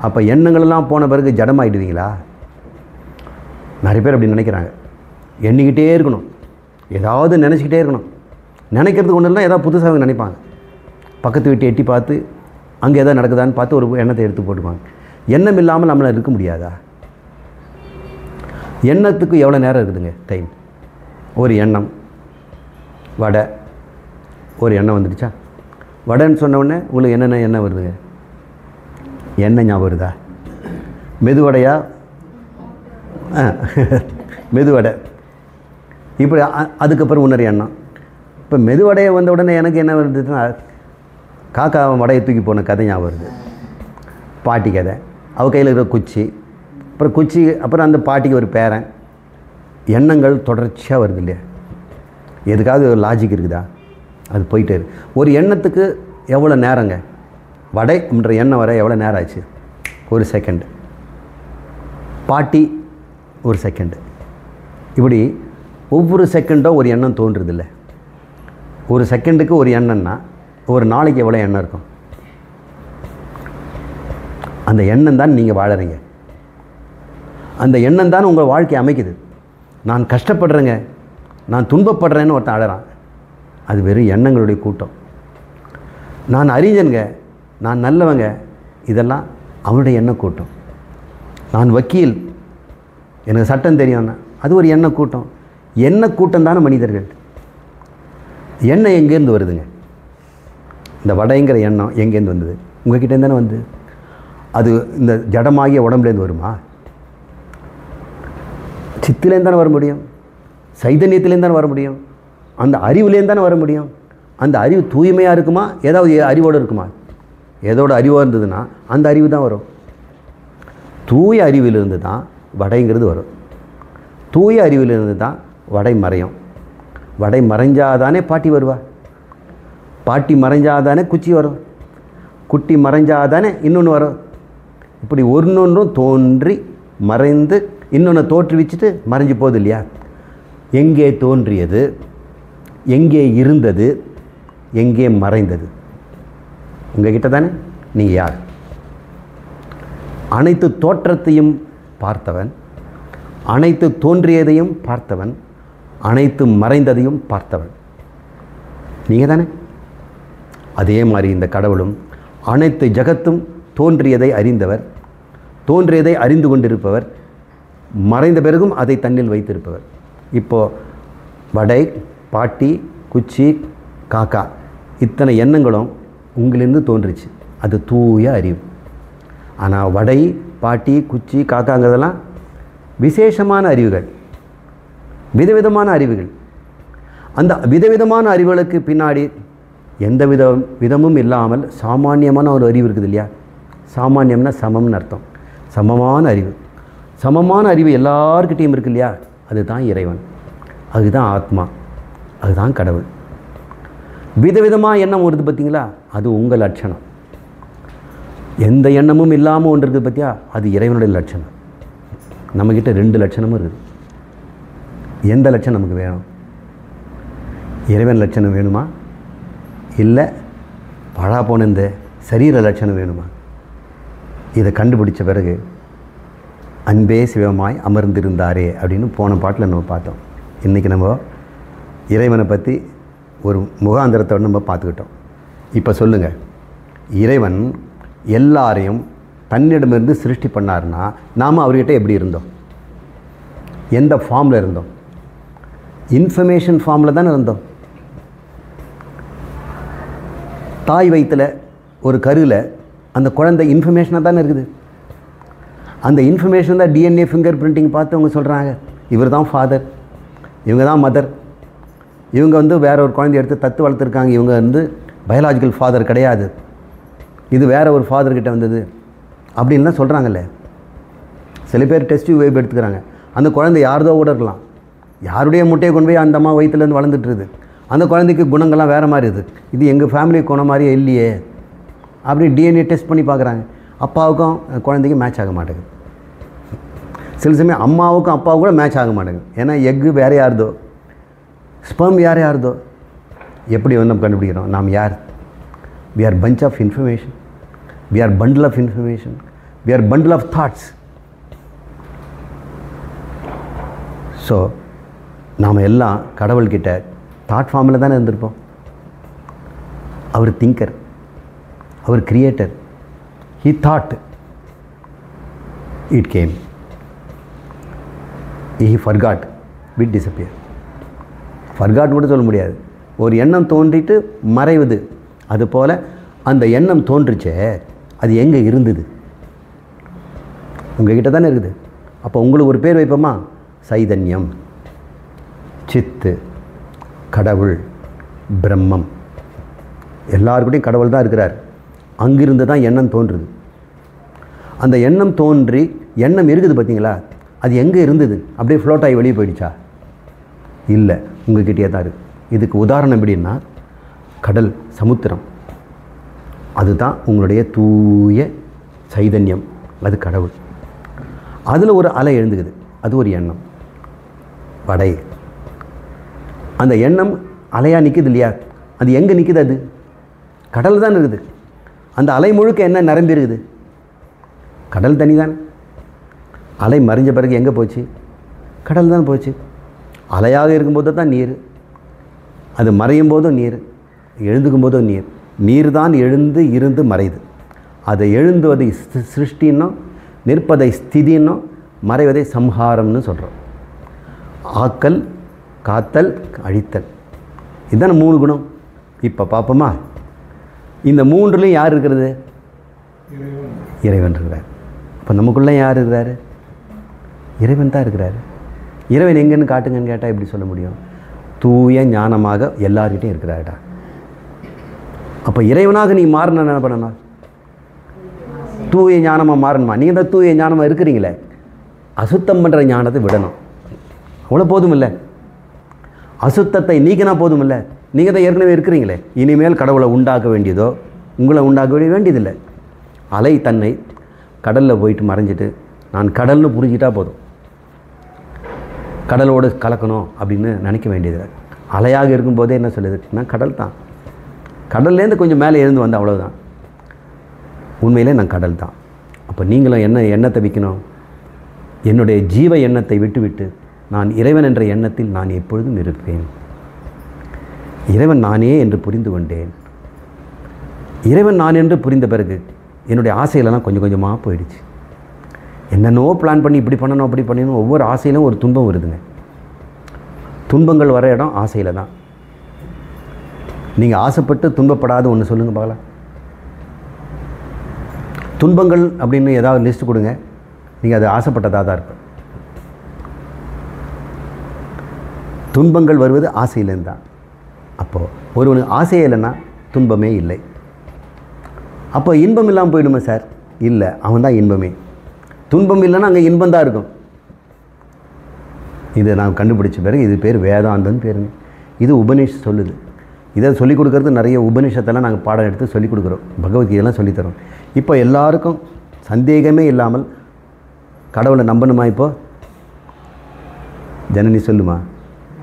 அப்போ எண்ணங்களெல்லாம் போன பிறகு ஜடமாகிடுவீங்களா? நிறைய பேர் அப்படி நினைக்கிறாங்க. எண்ணிக்கிட்டே இருக்கணும், ஏதாவது நினச்சிக்கிட்டே இருக்கணும். நினைக்கிறதுக்கு ஒன்று இல்லை, ஏதாவது புதுசாக நினைப்பாங்க. பக்கத்து வீட்டை எட்டி பார்த்து அங்கே எதாவது நடக்குதான்னு பார்த்து ஒரு எண்ணத்தை எடுத்து போட்டுப்பாங்க. எண்ணம் இல்லாமல் நம்மளால் இருக்க முடியாதா? எண்ணத்துக்கு எவ்வளோ நேரம் இருக்குதுங்க டைம்? ஒரு எண்ணம், வடை, ஒரு எண்ணம் வந்துடுச்சா? வடைன்னு சொன்ன உடனே உங்களுக்கு என்னென்ன எண்ணம் வருதுங்க? எண்ணெய் ஞாபகம் வருதா? மெதுவடையா? மெதுவடை. இப்படி அதுக்கப்புறம் இன்னொரு எண்ணம். இப்போ மெதுவடையை வந்த உடனே எனக்கு என்ன வருதுன்னா, காக்கா வடையை தூக்கி போன கதை ஞாபகம் வருது. பாட்டி கதை. அவள் கையில் இருக்கிற குச்சி, அப்புறம் குச்சி, அப்புறம் அந்த பாட்டிக்கு ஒரு பேரன். எண்ணங்கள் தொடர்ச்சியாக வருது இல்லையா? எதுக்காவது ஒரு லாஜிக் இருக்குதா? அது போயிட்டே இருக்கு. ஒரு எண்ணத்துக்கு எவ்வளோ நேரங்க? வடை என்ற எண்ணம் வர எவ்வளோ நேரம் ஆச்சு? ஒரு செகண்டு. பாட்டி ஒரு செகண்டு. இப்படி ஒவ்வொரு செகண்டும் ஒரு எண்ணம் தோன்றுறதில்ல. ஒரு செகண்டுக்கு ஒரு எண்ணம்னா ஒரு நாளைக்கு எவ்வளோ எண்ணம் இருக்கும்? அந்த எண்ணம் தான் நீங்கள் வாழறீங்க. அந்த எண்ணம் தான் உங்கள் வாழ்க்கையை அமைக்குது. நான் கஷ்டப்படுறேங்க, நான் துன்பப்படுறேன்னு ஒருத்தன் அழறான். அது வெறும் எண்ணங்களுடைய கூட்டம். நான் அறிஞனுங்க, நான் நல்லவங்க, இதெல்லாம் அவனுடைய எண்ண கூட்டம். நான் வக்கீல், எனக்கு சட்டம் தெரியும்னா அது ஒரு எண்ண கூட்டம். எண்ண கூட்டம் தானே மனிதர்கள். எண்ணம் எங்கேருந்து வருதுங்க? இந்த வடைங்கிற எண்ணம் எங்கேருந்து வந்தது? உங்கள்கிட்டேருந்து தானே வந்து. அது இந்த ஜடமாகிய உடம்புலேருந்து வருமா? சித்திலேருந்து தானே வர முடியும், சைதன்யத்திலேருந்து தானே வர முடியும், அந்த அறிவுலேருந்து தானே வர முடியும். அந்த அறிவு தூய்மையாக இருக்குமா, ஏதாவது அறிவோடு இருக்குமா? ஏதோட அறிவாக இருந்ததுன்னா அந்த அறிவு தான் வரும். தூய அறிவிலிருந்து தான் வடைங்கிறது வரும். தூய அறிவிலிருந்து தான் வடை மறையும். வடை மறைஞ்சாதானே பாட்டி வருவா. பாட்டி மறைஞ்சாதானே குச்சி வரும். குட்டி மறைஞ்சாதானே இன்னொன்று வரும். இப்படி ஒன்றொன்றும் தோன்றி மறைந்து இன்னொன்று தோற்றுவிச்சுட்டு மறைஞ்சு போகுது இல்லையா? எங்கே தோன்றியது, எங்கே இருந்தது, எங்கே மறைந்தது? உங்ககிட்ட தானே. நீங்கள் யார்? அனைத்து தோற்றத்தையும் பார்த்தவன், அனைத்து தோன்றியதையும் பார்த்தவன், அனைத்து மறைந்ததையும் பார்த்தவர் நீங்கள் தானே. அதே மாதிரி இந்த கடவுளும் அனைத்து ஜகத்தும் தோன்றியதை அறிந்தவர், தோன்றியதை அறிந்து கொண்டிருப்பவர், மறைந்த பிறகும் அதை தன்னில் வைத்திருப்பவர். இப்போது வடை, பாட்டி, குச்சி, காக்கா இத்தனை எண்ணங்களும் உங்களிருந்து தோன்றுச்சு. அது தூய அறிவு. ஆனால் வடை, பாட்டி, குச்சி, காக்காங்கிறதெல்லாம் விசேஷமான அறிவுகள், விதவிதமான அறிவுகள். அந்த விதவிதமான அறிவுகளுக்கு பின்னாடி எந்த விதமும் இல்லாமல் சாமானியமான ஒரு அறிவு இருக்குது இல்லையா. சாமானியம்னா சமம்னு அர்த்தம். சமமான அறிவு, சமமான அறிவு எல்லார்கிட்டையும் இருக்கு இல்லையா. அதுதான் இறைவன், அதுதான் ஆத்மா, அதுதான் கடவுள். விதவிதமாக எண்ணம் வருது பார்த்தீங்களா, அது உங்கள் லட்சணம். எந்த எண்ணமும் இல்லாமல் ஒன்று இருக்குது பார்த்தியா, அது இறைவனுடைய லட்சணம். நம்மக்கிட்ட 2 லட்சணமும் இருக்குது. எந்த லட்சணம் நமக்கு வேணும்? இறைவன் லட்சணம் வேணுமா, இல்லை பழா போன இந்த சரீர லட்சணம் வேணுமா? இதை கண்டுபிடிச்ச பிறகு அன்பே சிவமாய் அமர்ந்திருந்தாரே அப்படின்னு போன பாட்டில் நம்ம பார்த்தோம். இன்றைக்கி நம்ம இறைவனை பற்றி ஒரு முகாந்திரத்தோடு நம்ம பார்த்துக்கிட்டோம். இப்போ சொல்லுங்கள், இறைவன் எல்லாரையும் தன்னிடமிருந்து சிருஷ்டி பண்ணார்னா நாம் அவர்கிட்ட எப்படி இருந்தோம்? எந்த ஃபார்மில் இருந்தோம்? இன்ஃபர்மேஷன் ஃபார்மில் தானே இருந்தோம். தாய் வயிற்றில் ஒரு கருவில் அந்த குழந்தை இன்ஃபர்மேஷனாக தானே இருக்குது. அந்த இன்ஃபர்மேஷன் தான் டிஎன்ஏ ஃபிங்கர் பிரிண்டிங் பார்த்து அவங்க சொல்கிறாங்க, இவர் தான் ஃபாதர், இவங்க தான் மதர், இவங்க வேற ஒரு குழந்தைய எடுத்து தத்து வளர்த்துருக்காங்க, இவங்க பயாலாஜிக்கல் ஃபாதர் கிடையாது, இது வேற ஒரு ஃபாதர்கிட்ட வந்தது அப்படின்லாம் சொல்கிறாங்கல்ல. சில பேர் டெஸ்ட் டியூப் எடுத்துக்கிறாங்க, அந்த குழந்தை யாரதோ கூட இருக்கலாம், யாருடைய முட்டையை கொண்டு போய் அந்த அம்மா வயிற்றுலேருந்து வளர்ந்துட்டுருது, அந்த குழந்தைக்கு குணங்கள்லாம் வேறு மாதிரி இருக்குது, இது எங்கள் ஃபேமிலி குணம் மாதிரியே இல்லையே அப்படி டிஎன்ஏ டெஸ்ட் பண்ணி பார்க்குறாங்க. அப்பாவுக்கும் குழந்தைக்கும் மேட்ச் ஆக மாட்டேங்குது. சில சமயம் அம்மாவுக்கும் அப்பாவுக்கும் கூட மேட்ச் ஆக மாட்டேங்குது. ஏன்னா எக்கு வேறு யாருதோ, ஸ்பெர்ம் யாருதோ. எப்படி நம்ம கண்டுபிடிக்கிறோம்? நாம் யார்? we are bunch of information, we are bundle of information, we are bundle of thoughts. So நாம் எல்லாம் கடவுள்கிட்ட தாட் ஃபார்மில் தானே இருந்திருப்போம். அவர் திங்கர், அவர் creator. he thought, it came, he forgot, it disappeared. forgot கூட சொல்ல முடியாது. ஒரு எண்ணம் தோன்றிட்டு மறைவது. அதுபோல் அந்த எண்ணம் தோன்றுச்சே, அது எங்கே இருந்தது? உங்ககிட்ட தானே இருக்குது. அப்போ உங்களுக்கு ஒரு பேர் வைப்போமா? சைதன்யம், சித்து, கடவுள், பிரம்மம். எல்லாருக்கிட்டையும் கடவுள் தான் இருக்கிறார். அங்கிருந்து தான் எண்ணம் தோன்றுது. அந்த எண்ணம் தோன்றி எண்ணம் இருக்குது பார்த்தீங்களா, அது எங்கே இருந்தது? அப்படியே ஃப்ளோட் ஆகி வெளியே போயிடுச்சா? இல்லை, உங்ககிட்டயே தான் இருக்குது. இதுக்கு உதாரணம் எப்படின்னா, கடல், சமுத்திரம், அதுதான் உங்களுடைய தூய சைதன்யம், அது கடவுள். அதில் ஒரு அலை எழுந்துக்குது, அது ஒரு எண்ணம், வடை. அந்த எண்ணம் அலையாக நிற்குது இல்லையா, அது எங்கே நிற்குது? அது கடல் தான் இருக்குது. அந்த அலை முழுக்க என்ன நிரம்பி இருக்குது? கடல் தண்ணி தான். அலை மறைஞ்ச பிறகு எங்கே போச்சு? கடல் தான் போச்சு. அலையாக இருக்கும்போது தான் நீர், அது மறையும் போதும் நீர், எழுந்துக்கும் போதும் நீர். நீர் தான் எழுந்து இருந்து மறையுது. அதை எழுந்துவதை சிருஷ்டின்னும், நிற்பதை ஸ்திதின்னும், மறைவதை சம்ஹாரம்னு சொல்கிறோம். ஆக்கல், காத்தல், அழித்தல், இதுதான 3 குணம். இப்போ பார்ப்போமா? இந்த 3லையும் யார் இருக்கிறது? இறைவன் இருக்கிறார். இப்போ நமக்குள்ளே யார் இருக்கிறாரு? இறைவன் தான் இருக்கிறாரு. இறைவன் எங்கன்னு காட்டுங்கன்னு கேட்டால் எப்படி சொல்ல முடியும்? தூய ஞானமாக எல்லார்கிட்டையும் இருக்கிறாருடா. அப்போ இறைவனாக நீ மாறினா என்ன பண்ணணும்? தூய ஞானமாக மாறணுமா? நீங்கள் தான் தூய ஞானமாக இருக்கிறீங்களே, அசுத்தம் பண்ணுற ஞானத்தை விடணும். அவ்வளோ போதும் இல்லை? அசுத்தத்தை நீக்கினா போதும் இல்லை? நீங்கள் தான் ஏற்கனவே இருக்கிறீங்களே. இனிமேல் கடவுளை உண்டாக்க வேண்டியதோ உங்களை உண்டாக்க வேண்டியதில்லை. அலை தன்னை கடலில் போயிட்டு மறைஞ்சிட்டு நான் கடல்னு புரிஞ்சிட்டா போதும். கடலோடு கலக்கணும் அப்படின்னு நினைக்க வேண்டியதில்லை. அலையாக இருக்கும்போதே என்ன சொல்லுது? நான் கடல் தான். கடல்லேருந்து கொஞ்சம் மேலே எழுந்து வந்தேன், அவ்வளோதான். உண்மையிலே நான் கடல் தான். அப்போ நீங்களும் என்ன எண்ணத்தை விற்கணும்? என்னுடைய ஜீவ எண்ணத்தை விட்டு விட்டு நான் இறைவன் என்ற எண்ணத்தில் நான் எப்பொழுதும் இருப்பேன். இறைவன் நானே என்று புரிந்து கொண்டேன். இறைவன் நான் என்று புரிந்த பிறகு என்னுடைய ஆசைகளெல்லாம் கொஞ்சம் கொஞ்சமாக போயிடுச்சு. என்னென்னோ பிளான் பண்ணி இப்படி பண்ணணும் அப்படி பண்ணணும், ஒவ்வொரு ஆசையிலும் ஒரு துன்பம் வருதுங்க. துன்பங்கள் வர இடம் ஆசையில் தான். நீங்கள் ஆசைப்பட்டு துன்பப்படாத ஒன்று சொல்லுங்கள் பார்க்கலாம். துன்பங்கள் அப்படின்னு ஏதாவது லிஸ்ட் கொடுங்க, நீங்கள் அது ஆசைப்பட்டதாக தான் இருக்கும். துன்பங்கள் வருவது ஆசையிலேருந்து தான். அப்போது ஒருவனுக்கு ஆசையே இல்லைன்னா துன்பமே இல்லை. அப்போ இன்பம் இல்லாமல் போயிடுமா சார்? இல்லை, அவன் தான் இன்பமே. துன்பம் இல்லைன்னா அங்கே இன்பம் தான் இருக்கும். இதை நான் கண்டுபிடிச்ச பிறகு இது பேர் வேதாந்தம்னு பேருங்க. இது உபநிஷத் சொல்லுது. இதை சொல்லிக் கொடுக்கறது நிறைய உபநிஷத்தெல்லாம் நாங்கள் பாடம் எடுத்து சொல்லிக் கொடுக்குறோம். பகவத்கீதைலாம் சொல்லித்தரோம். இப்போ எல்லாருக்கும் சந்தேகமே இல்லாமல் கடவுளை நம்பணுமா? இப்போ ஜனனி சொல்லுமா,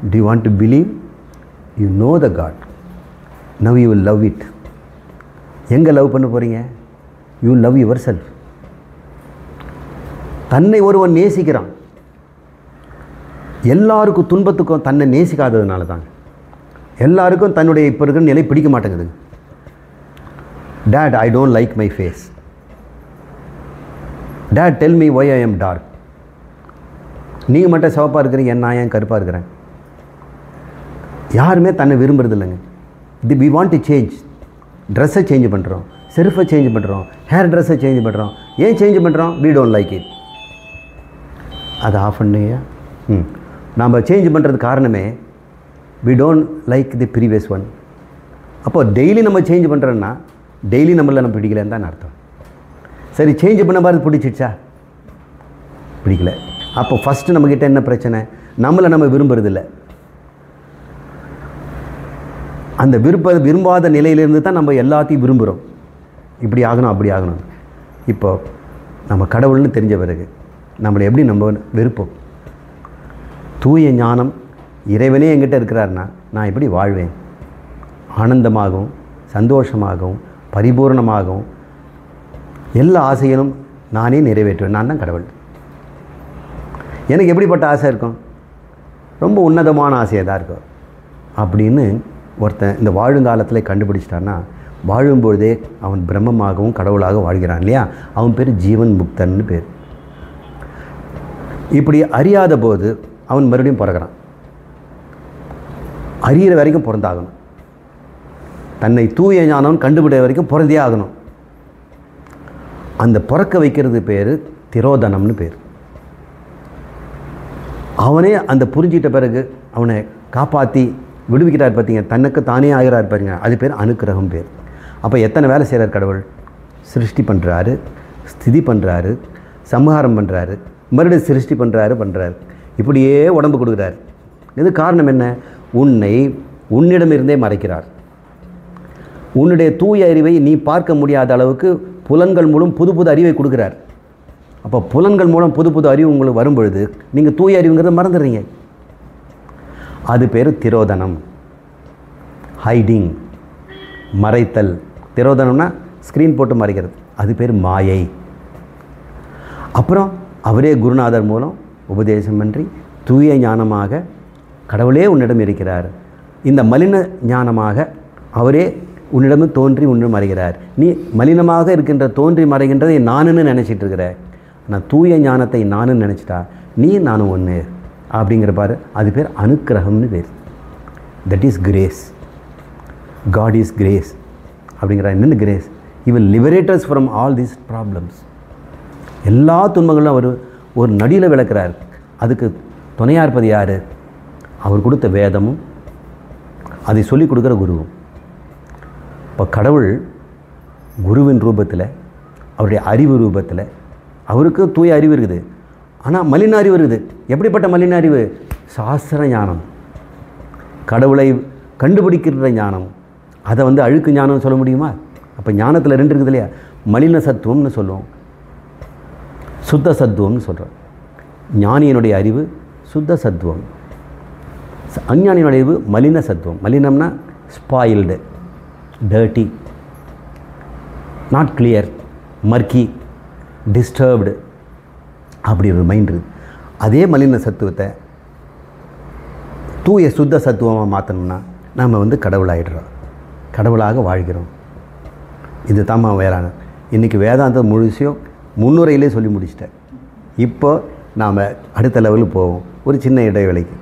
do you want to believe? You know the God. Now you will love it. எங்கே லவ் பண்ண போகிறீங்க? You love your self. தன்னை ஒருவன் நேசிக்கிறான். எல்லாருக்கும் துன்பத்துக்கும் தன்னை நேசிக்காததுனால தான் எல்லாருக்கும் தன்னுடைய இப்போ இருக்கிற நிலை பிடிக்க மாட்டேங்குது. Dad, I don't like my face. Dad, tell me why I am dark. நீங்கள் மட்டும் சிவப்பாக இருக்கிறீங்க, நான் ஏன் கருப்பாக இருக்கிறேன்? யாருமே தன்னை விரும்புறது இல்லைங்க. we want to change. ட்ரெஸ்ஸை சேஞ்ச் பண்ணுறோம், செருஃபை சேஞ்ச் பண்ணுறோம், ஹேர் ட்ரெஸ்ஸை சேஞ்ச் பண்ணுறோம். ஏன் சேஞ்ச் பண்ணுறோம்? we don't like it. அதை ஆஃப் பண்ணியா? நம்ம சேஞ்ச் பண்ணுறது காரணமே we don't like the previous one. அப்போது டெய்லி நம்ம சேஞ்ச் பண்ணுறோன்னா டெய்லி நம்மள நம்ம பிடிக்கலன்னு தான் அர்த்தம். சரி, சேஞ்ச் பண்ண மாதிரி பிடிச்சிடுச்சா? பிடிக்கல. அப்போ ஃபஸ்ட்டு நம்மக்கிட்ட என்ன பிரச்சனை? நம்மளை நம்ம விரும்புறதில்லை. அந்த விரும்பாத நிலையிலேருந்து தான் நம்ம எல்லாத்தையும் விரும்புகிறோம். இப்படி ஆகணும் அப்படி ஆகணும். இப்போ நம்ம கடவுள்னு தெரிஞ்ச பிறகு நம்மளை எப்படி நம்ம வெறுப்போம்? தூய ஞானம், இறைவனே என்கிட்ட இருக்கிறாருன்னா நான் எப்படி வாழ்வேன்? ஆனந்தமாகவும் சந்தோஷமாகவும் பரிபூர்ணமாகவும் எல்லா ஆசைகளும் நானே நிறைவேற்றுவேன். நான் தான் கடவுள். எனக்கு எப்படிப்பட்ட ஆசை இருக்கும்? ரொம்ப உன்னதமான ஆசையாக தான் இருக்கும். அப்படின்னு ஒருத்தன் இந்த வாழுங்காலத்தில் கண்டுபிடிச்சிட்டான்னா வாழும்பொழுதே அவன் பிரம்மமாகவும் கடவுளாக வாழ்கிறான் இல்லையா? அவன் பேர் ஜீவன் முக்தன்னு பேர். இப்படி அறியாத போது அவன் மறுபடியும் பிறகுறான். அறிகிற வரைக்கும் பிறந்தாகணும். தன்னை தூய ஞானம் கண்டுபிடிக்கிற வரைக்கும் பிறந்தே ஆகணும். அந்த பிறக்க வைக்கிறது பேர் திரோதனம்னு பேர். அவனே அந்த புரிஞ்சிட்ட பிறகு அவனை காப்பாற்றி விடுவிக்கிறார் பார்த்தீங்க, தனக்கு தானே ஆகிறார் பாருங்க, அது பேர் அனுக்கிரகம் பேர். அப்போ எத்தனை வேலை செய்கிறார் கடவுள்? சிருஷ்டி பண்ணுறாரு, ஸ்திதி பண்ணுறாரு, சம்ஹாரம் பண்ணுறாரு, மறுபடியும் சிருஷ்டி பண்ணுறாரு. இப்படியே உடம்பு கொடுக்குறாரு. இது காரணம் என்ன? உன்னை உன்னிடமிருந்தே மறைக்கிறார். உன்னுடைய தூய அறிவை நீ பார்க்க முடியாத அளவுக்கு புலன்கள் மூலம் புது புது அறிவை கொடுக்குறார். அப்போ புலன்கள் மூலம் புது புது அறிவு உங்களுக்கு வரும்பொழுது நீங்கள் தூய அறிவுங்கிறத மறந்துடுறீங்க. அது பேர் திரோதனம், ஹைடிங், மறைத்தல். திரோதனம்னா ஸ்க்ரீன் போட்டு மறைக்கிறது, அது பேர் மாயை. அப்புறம் அவரே குருநாதர் மூலம் உபதேசம் பண்ணி தூய ஞானமாக கடவுளே உன்னிடம் இருக்கிறார். இந்த மலின ஞானமாக அவரே உன்னிடம் தோன்றி உன்னிடம் மறைகிறார். நீ மலினமாக இருக்கின்ற தோன்றி மறைகின்றதை நானுன்னு நினச்சிட்டு இருக்கிற. நான் தூய ஞானத்தை நானுன்னு நினச்சிட்டா நீ நானும் ஒன்று அப்படிங்கிற பாரு. அது பேர் அனுக்கிரகம்னு பேர். That is grace. God is grace அப்படிங்கிற. என்னென்ன grace? He will liberate us from all these problems. எல்லா துன்பங்களும் அவர் ஒரு நடியில் விளக்குறார். அதுக்கு துணையாக இருப்பது யார்? அவர் கொடுத்த வேதமும் அதை சொல்லிக் கொடுக்குற குருவும். இப்போ கடவுள் குருவின் ரூபத்தில், அவருடைய அறிவு ரூபத்தில், அவருக்கு தூய அறிவு இருக்குது, ஆனால் மலின அறிவு இருக்குது. எப்படிப்பட்ட மலின அறிவு? சாஸ்திர ஞானம், கடவுளை கண்டுபிடிக்கிற ஞானம். அதை அழுக்கு ஞானம் சொல்ல முடியுமா? அப்போ ஞானத்தில் ரெண்டு இருக்குது இல்லையா? மலின சத்துவம்னு சொல்லுவோம், சுத்த சத்துவம்னு சொல்கிறோம். ஞானியினுடைய அறிவு சுத்த சத்துவம், அஞ்ஞானியினுடைய அறிவு மலின சத்துவம். மலினம்னா spoiled, dirty, not clear, murky, disturbed, அப்படி ஒரு மைண்டு. அதே மலின சத்துவத்தை தூய சுத்த சத்துவமாக மாற்றணும்னா நம்ம வந்து கடவுளாகிடுறோம், கடவுளாக வாழ்கிறோம். இது தாம்மா வேளாண். இன்றைக்கி வேதாந்தம் முழுசையும் முன்னுரையிலே சொல்லி முடிச்சிட்டேன். இப்போ நாம் அடுத்த லெவலுக்கு போவோம். ஒரு சின்ன இடைவேளைக்கு.